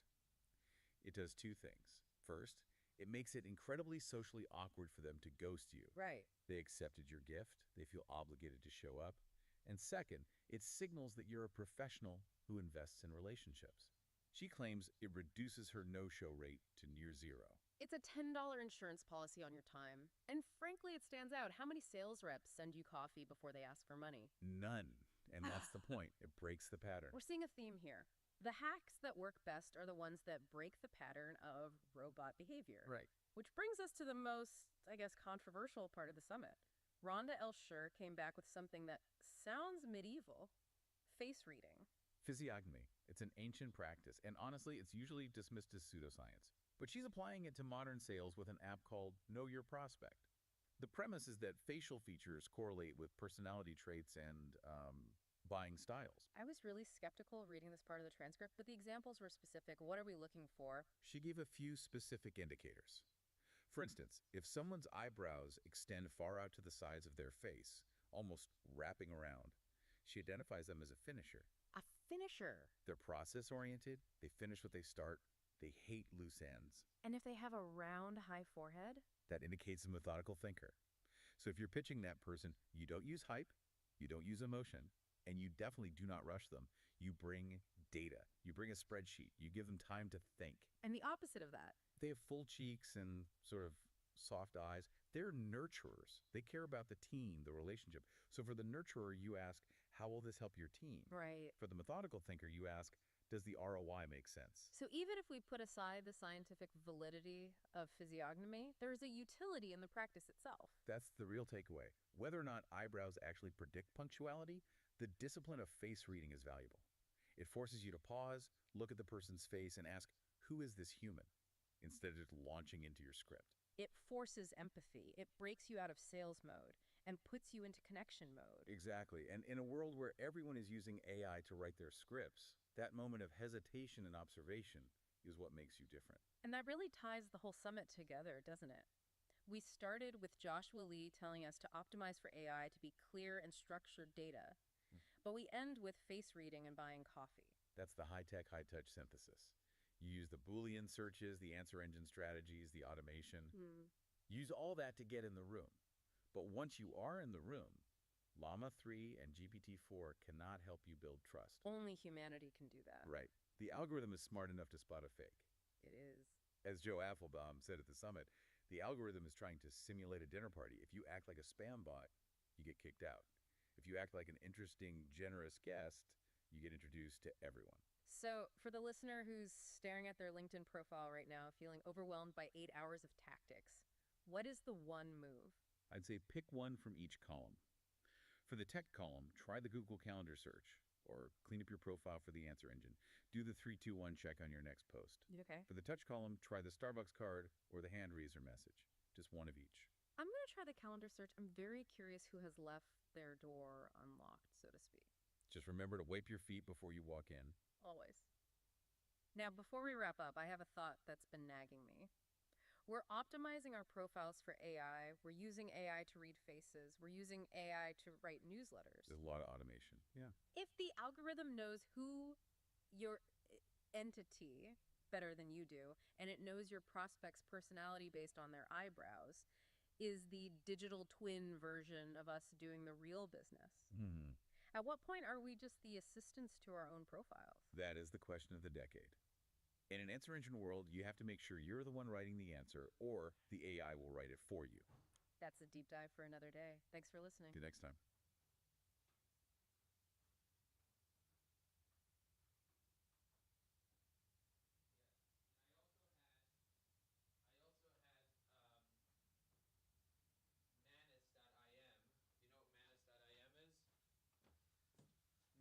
It does 2 things. First, it makes it incredibly socially awkward for them to ghost you. Right. They accepted your gift. They feel obligated to show up. And second, it signals that you're a professional who invests in relationships. She claims it reduces her no-show rate to near 0. It's a $10 insurance policy on your time. And frankly, it stands out. How many sales reps send you coffee before they ask for money? None. And that's the point. It breaks the pattern. We're seeing a theme here. The hacks that work best are the ones that break the pattern of robot behavior. Right. Which brings us to the most, controversial part of the summit. Rhonda Elsher came back with something that sounds medieval: face reading. Physiognomy. It's an ancient practice, and honestly, it's usually dismissed as pseudoscience. But she's applying it to modern sales with an app called Know Your Prospect. The premise is that facial features correlate with personality traits and buying styles. I was really skeptical reading this part of the transcript, but the examples were specific. What are we looking for? She gave a few specific indicators. For instance, if someone's eyebrows extend far out to the sides of their face, almost wrapping around, she identifies them as a finisher. A finisher. They're process-oriented, they finish what they start, they hate loose ends. And if they have a round, high forehead? That indicates a methodical thinker. So if you're pitching that person, you don't use hype, you don't use emotion, and you definitely do not rush them. You bring data, you bring a spreadsheet, you give them time to think. And the opposite of that. They have full cheeks and sort of soft eyes. They're nurturers. They care about the team, the relationship. So for the nurturer, you ask, how will this help your team? Right. For the methodical thinker, you ask, does the ROI make sense? So even if we put aside the scientific validity of physiognomy, there is a utility in the practice itself. That's the real takeaway. Whether or not eyebrows actually predict punctuality, the discipline of face reading is valuable. It forces you to pause, look at the person's face, and ask, who is this human? Instead of just launching into your script. It forces empathy. It breaks you out of sales mode and puts you into connection mode. Exactly. And in a world where everyone is using AI to write their scripts, that moment of hesitation and observation is what makes you different. And that really ties the whole summit together, doesn't it? We started with Joshua Lee telling us to optimize for AI to be clear and structured data. But we end with face reading and buying coffee. That's the high-tech, high-touch synthesis. You use the Boolean searches, the answer engine strategies, the automation. Use all that to get in the room. But once you are in the room, Llama 3 and GPT-4 cannot help you build trust. Only humanity can do that. Right. The algorithm is smart enough to spot a fake. It is. As Joe Affelbaum said at the summit, the algorithm is trying to simulate a dinner party. If you act like a spam bot, you get kicked out. If you act like an interesting, generous guest, you get introduced to everyone. So, for the listener who's staring at their LinkedIn profile right now, feeling overwhelmed by 8 hours of tactics, what is the one move? I'd say pick one from each column. For the tech column, try the Google Calendar search, or clean up your profile for the answer engine. Do the 3-2-1 check on your next post. Okay. For the touch column, try the Starbucks card or the hand raiser message. Just one of each. I'm going to try the calendar search. I'm very curious who has left their door unlocked, so to speak. Just remember to wipe your feet before you walk in. Always. Now, before we wrap up, I have a thought that's been nagging me. We're optimizing our profiles for AI. We're using AI to read faces. We're using AI to write newsletters. There's a lot of automation. Yeah. If the algorithm knows who your entity better than you do, and it knows your prospect's personality based on their eyebrows, is the digital twin version of us doing the real business. At what point are we just the assistants to our own profiles? That is the question of the decade. In an answer engine world, you have to make sure you're the one writing the answer, or the AI will write it for you. That's a deep dive for another day. Thanks for listening. See you next time.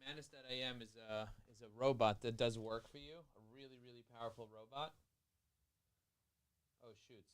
Manus.im is a robot that does work for you. A really, really powerful robot. Oh, shoots.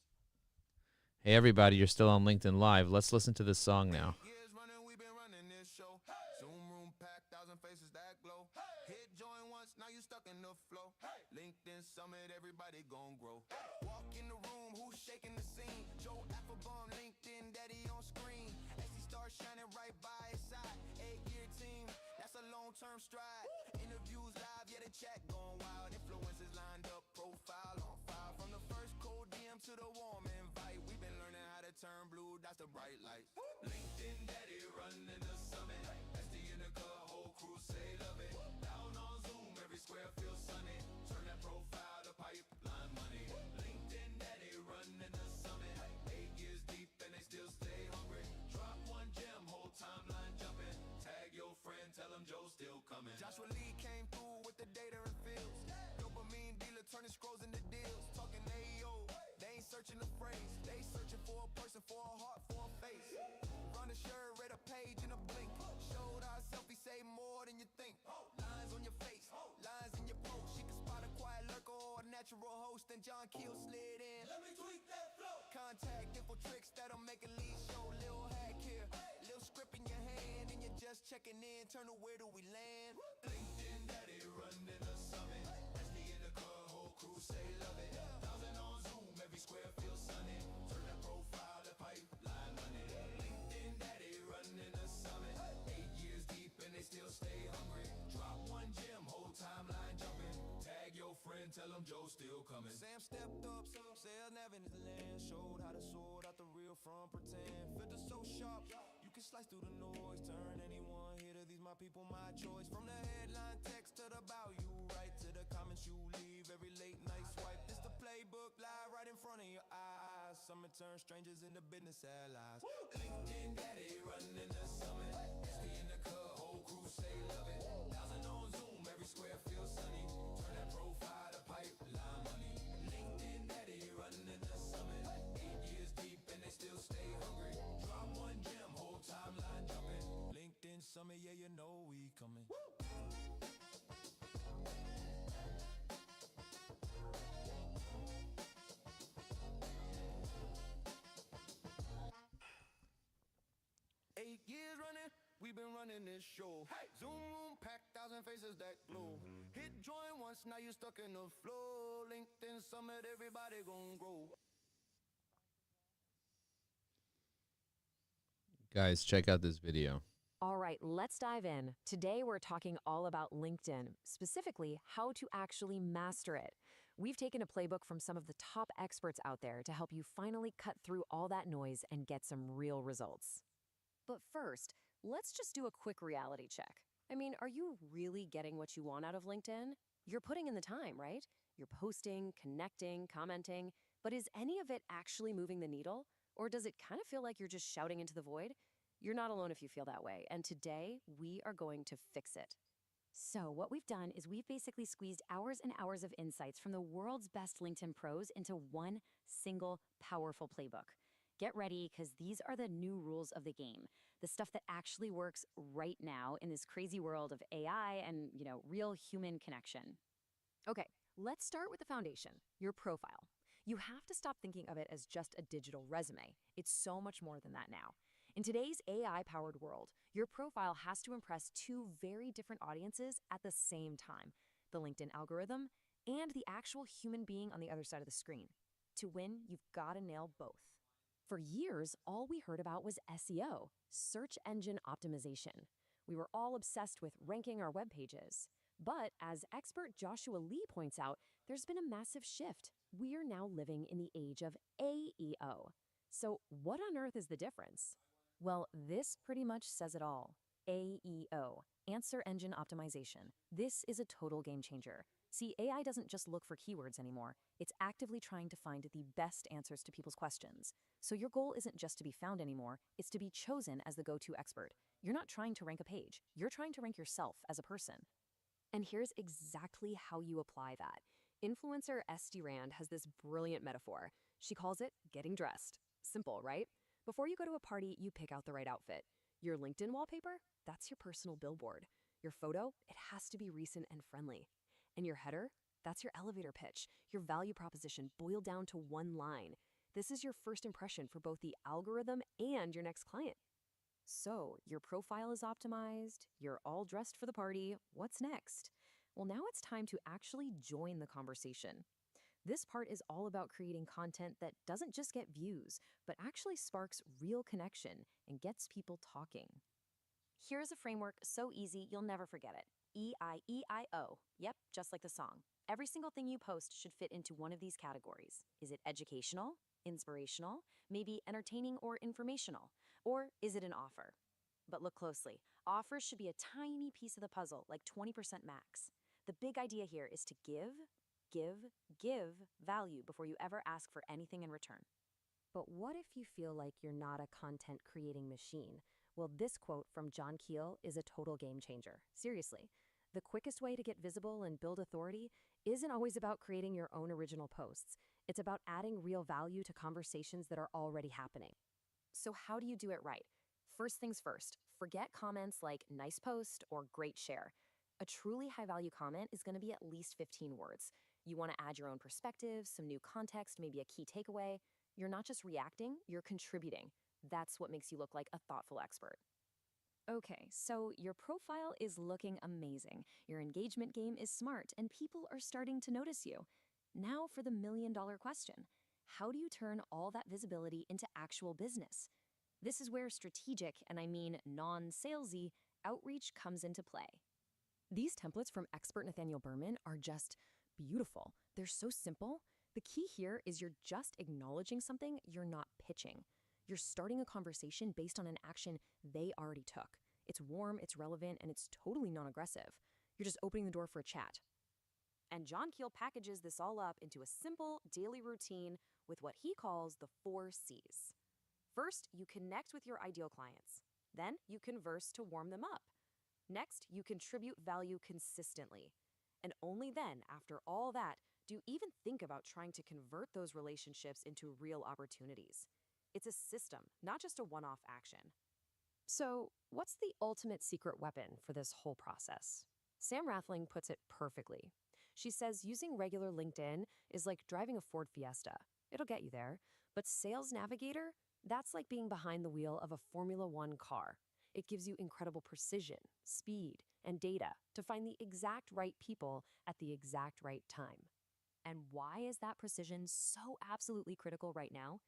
Hey, everybody, you're still on LinkedIn Live. Let's listen to this song now. Years running, we've been running this show. Zoom room packed, 1,000 faces that glow. Hit join once, now you stuck in the flow. LinkedIn Summit, everybody gon' grow. Walk in the room, who's shaking the scene? Joe Affelbaum, LinkedIn daddy on screen. As he starts shining right by his side. 8-year team, that's a long-term stride. Interviews live, yeah, the chat going wild. Influencers lined up, profile on file. From the first cold DM to the warm invite, we've been learning how to turn blue dots to bright lights. LinkedIn daddy running the summit. That's the Unica, whole crew say love it. Down on Zoom, every square feels sunny. Turn that profile to pipeline money. LinkedIn daddy running the summit. 8 years deep and they still stay hungry. Drop one gem, whole timeline jumping. Tag your friend, tell him Joe's still coming. Joshua Lee came through with the data and fields. Dopamine dealer turning scrolls into deals. Talking AEO, they ain't searching the phrase. They searching for a person, for a heart, for a face. Run a shirt, read a page in a blink. Showed our selfie say more than you think. Lines on your face, lines in your post. She can spot a quiet lurker or a natural host. And John Keel slid in. Let me tweak that flow. Contact info tricks that'll make a lead show. Lil hack here, lil script in your hand, and you're just checking in. Turn to where do we land? LinkedIn daddy running the summit. That's me in the car, whole crew say love it. 1,000 on Zoom, every square feels sunny. Driving his land, showed how to sort out the real from pretend. Filter so sharp, you can slice through the noise. Turn anyone here to these my people, my choice. From the headline text to the about you, right to the comments you leave every late night swipe. This the playbook live right in front of your eyes. Some turn strangers into business allies. LinkedIn daddy running the summit. SD in the club, whole crew say love it. 1,000 on Zoom, every square feels sunny. Turn that profile to pipeline money. LinkedIn daddy running the summit. 8 years deep and they still stay hungry. Drop one gem, whole timeline jumping. LinkedIn summit, yeah, you know we coming. Years running, we've been running this show. Hey. Zoom room packed, 1,000 faces that glow. Hit join once, now you stuck in the flow. LinkedIn summit, everybody gon' grow. Guys, check out this video. All right, let's dive in. Today, we're talking all about LinkedIn, specifically how to actually master it. We've taken a playbook from some of the top experts out there to help you finally cut through all that noise and get some real results. But first, let's just do a quick reality check. I mean, are you really getting what you want out of LinkedIn? You're putting in the time, right? You're posting, connecting, commenting, but is any of it actually moving the needle? Or does it kind of feel like you're just shouting into the void? You're not alone if you feel that way, and today we are going to fix it. So what we've done is we've basically squeezed hours and hours of insights from the world's best LinkedIn pros into one single powerful playbook. Get ready, because these are the new rules of the game, the stuff that actually works right now in this crazy world of AI and, real human connection. Okay, let's start with the foundation, your profile. You have to stop thinking of it as just a digital resume. It's so much more than that now. In today's AI-powered world, your profile has to impress two very different audiences at the same time, the LinkedIn algorithm and the actual human being on the other side of the screen. To win, you've got to nail both. For years, all we heard about was SEO, search engine optimization. We were all obsessed with ranking our web pages. But as expert Joshua Lee points out, there's been a massive shift. We are now living in the age of AEO. So what on earth is the difference? Well, this pretty much says it all. AEO, Answer Engine Optimization. This is a total game changer. See, AI doesn't just look for keywords anymore. It's actively trying to find the best answers to people's questions. So your goal isn't just to be found anymore, it's to be chosen as the go-to expert. You're not trying to rank a page. You're trying to rank yourself as a person. And here's exactly how you apply that. Influencer Esty Rand has this brilliant metaphor. She calls it getting dressed. Simple, right? Before you go to a party, you pick out the right outfit. Your LinkedIn wallpaper? That's your personal billboard. Your photo? It has to be recent and friendly. And your header? That's your elevator pitch, your value proposition boiled down to one line. This is your first impression for both the algorithm and your next client. So, your profile is optimized, you're all dressed for the party. What's next? Well, now it's time to actually join the conversation. This part is all about creating content that doesn't just get views, but actually sparks real connection and gets people talking. Here's a framework so easy you'll never forget it. EIEIO. Yep, just like the song. Every single thing you post should fit into one of these categories. Is it educational, inspirational, maybe entertaining or informational? Or is it an offer? But look closely. Offers should be a tiny piece of the puzzle, like 20% max. The big idea here is to give value before you ever ask for anything in return. But what if you feel like you're not a content creating machine? Well, this quote from John Keel is a total game changer. Seriously, the quickest way to get visible and build authority isn't always about creating your own original posts. It's about adding real value to conversations that are already happening. So how do you do it right? First things first, forget comments like nice post or great share. A truly high-value comment is going to be at least 15 words. You want to add your own perspective, some new context, maybe a key takeaway. You're not just reacting, you're contributing. That's what makes you look like a thoughtful expert. Okay, so your profile is looking amazing. Your engagement game is smart, and people are starting to notice you. Now for the million-dollar question. How do you turn all that visibility into actual business? This is where strategic, and I mean non-salesy, outreach comes into play. These templates from expert Nathaniel Berman are just beautiful. They're so simple. The key here is you're just acknowledging something, you're not pitching. You're starting a conversation based on an action they already took. It's warm, it's relevant, and it's totally non aggressive. You're just opening the door for a chat. And John Keel packages this all up into a simple daily routine with what he calls the 4 C's. First, you connect with your ideal clients. Then, you converse to warm them up. Next, you contribute value consistently. And only then, after all that, do you even think about trying to convert those relationships into real opportunities. It's a system, not just a one-off action. So, what's the ultimate secret weapon for this whole process? Sam Rathling puts it perfectly. She says using regular LinkedIn is like driving a Ford Fiesta. It'll get you there. But Sales Navigator, that's like being behind the wheel of a Formula One car. It gives you incredible precision, speed, and data to find the exact right people at the exact right time. And why is that precision so absolutely critical right now?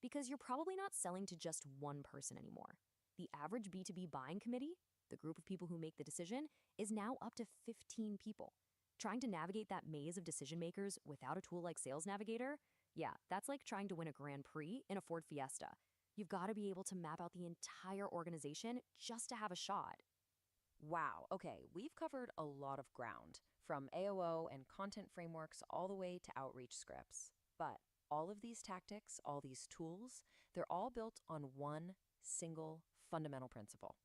Because you're probably not selling to just one person anymore. The average B2B buying committee, the group of people who make the decision, is now up to 15 people. Trying to navigate that maze of decision makers without a tool like Sales Navigator? Yeah, that's like trying to win a Grand Prix in a Ford Fiesta. You've got to be able to map out the entire organization just to have a shot. Wow, okay, we've covered a lot of ground, from AOO and content frameworks all the way to outreach scripts. But all of these tactics, all these tools, they're all built on one single fundamental principle.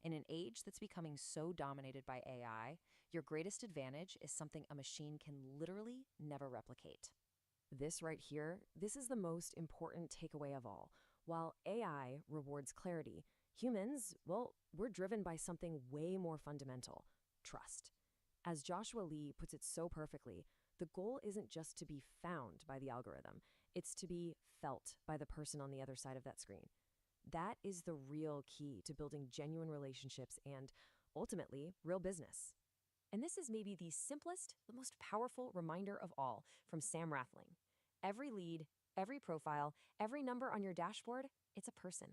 In an age that's becoming so dominated by AI, your greatest advantage is something a machine can literally never replicate. This right here, this is the most important takeaway of all. While AI rewards clarity, humans, well, we're driven by something way more fundamental: trust. As Joshua Lee puts it so perfectly, the goal isn't just to be found by the algorithm, it's to be felt by the person on the other side of that screen. That is the real key to building genuine relationships and, ultimately, real business. And this is maybe the simplest, the most powerful reminder of all from Sam Rathling. Every lead, every profile, every number on your dashboard, it's a person.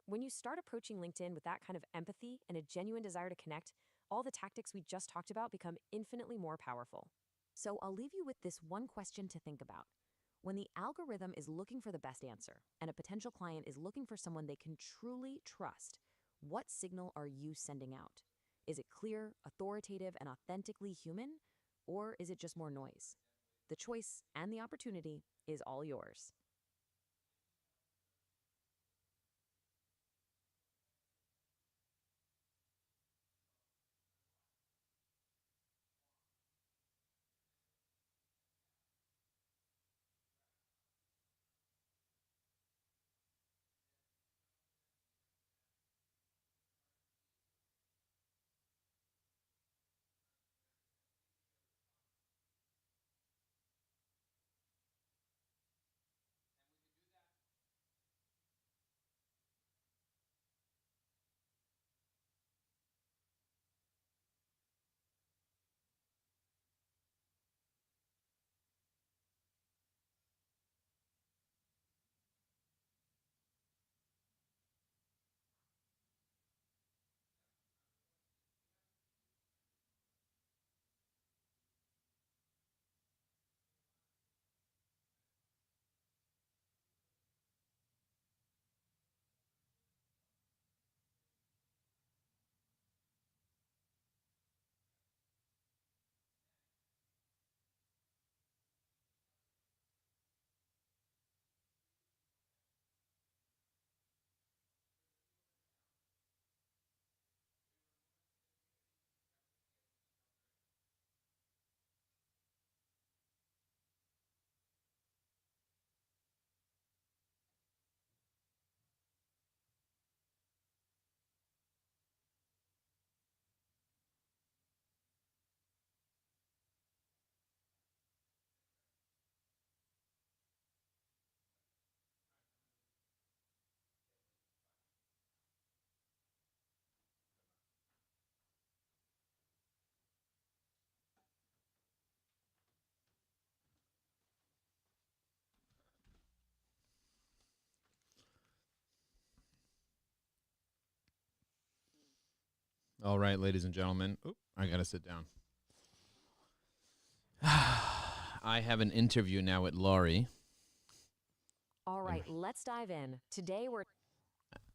When you start approaching LinkedIn with that kind of empathy and a genuine desire to connect, all the tactics we just talked about become infinitely more powerful. So I'll leave you with this one question to think about. When the algorithm is looking for the best answer and a potential client is looking for someone they can truly trust, what signal are you sending out? Is it clear, authoritative, and authentically human? Or is it just more noise? The choice and the opportunity is all yours. All right, ladies and gentlemen. Oop, I got to sit down. I have an interview now with Laurie. All right, let's dive in. Today we're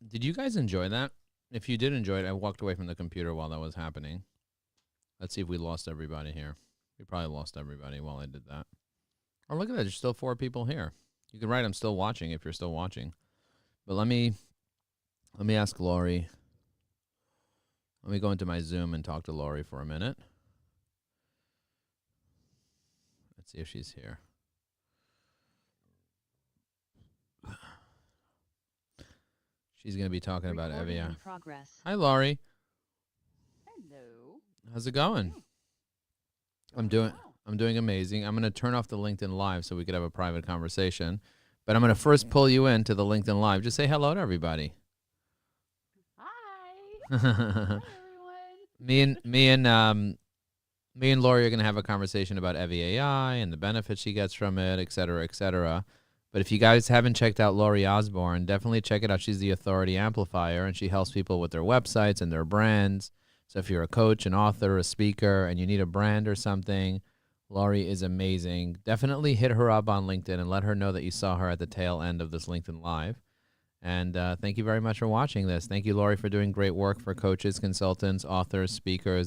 Did you guys enjoy that? If you did enjoy it, I walked away from the computer while that was happening. Let's see if we lost everybody here. We probably lost everybody while I did that. Oh, look at that. There's still 4 people here. You can write I'm still watching if you're still watching. But let me ask Laurie. Let me go into my Zoom and talk to Laurie for a minute. Let's see if she's here. She's going to be talking about Recording Evia. in progress. Hi, Laurie. Hello. How's it going? I'm doing amazing. I'm going to turn off the LinkedIn Live so we could have a private conversation. But I'm going to first pull you into the LinkedIn Live. Just say hello to everybody. Hi. Hi, everyone. Me and Laurie are going to have a conversation about Evie AI and the benefits she gets from it, et cetera, et cetera. But if you guys haven't checked out Laurie Osborne, definitely check it out. She's the Authority Amplifier, and she helps people with their websites and their brands. So if you're a coach, an author, a speaker, and you need a brand or something, Laurie is amazing. Definitely hit her up on LinkedIn and let her know that you saw her at the tail end of this LinkedIn Live. And thank you very much for watching this. Thank you, Laurie, for doing great work for coaches, consultants, authors, speakers,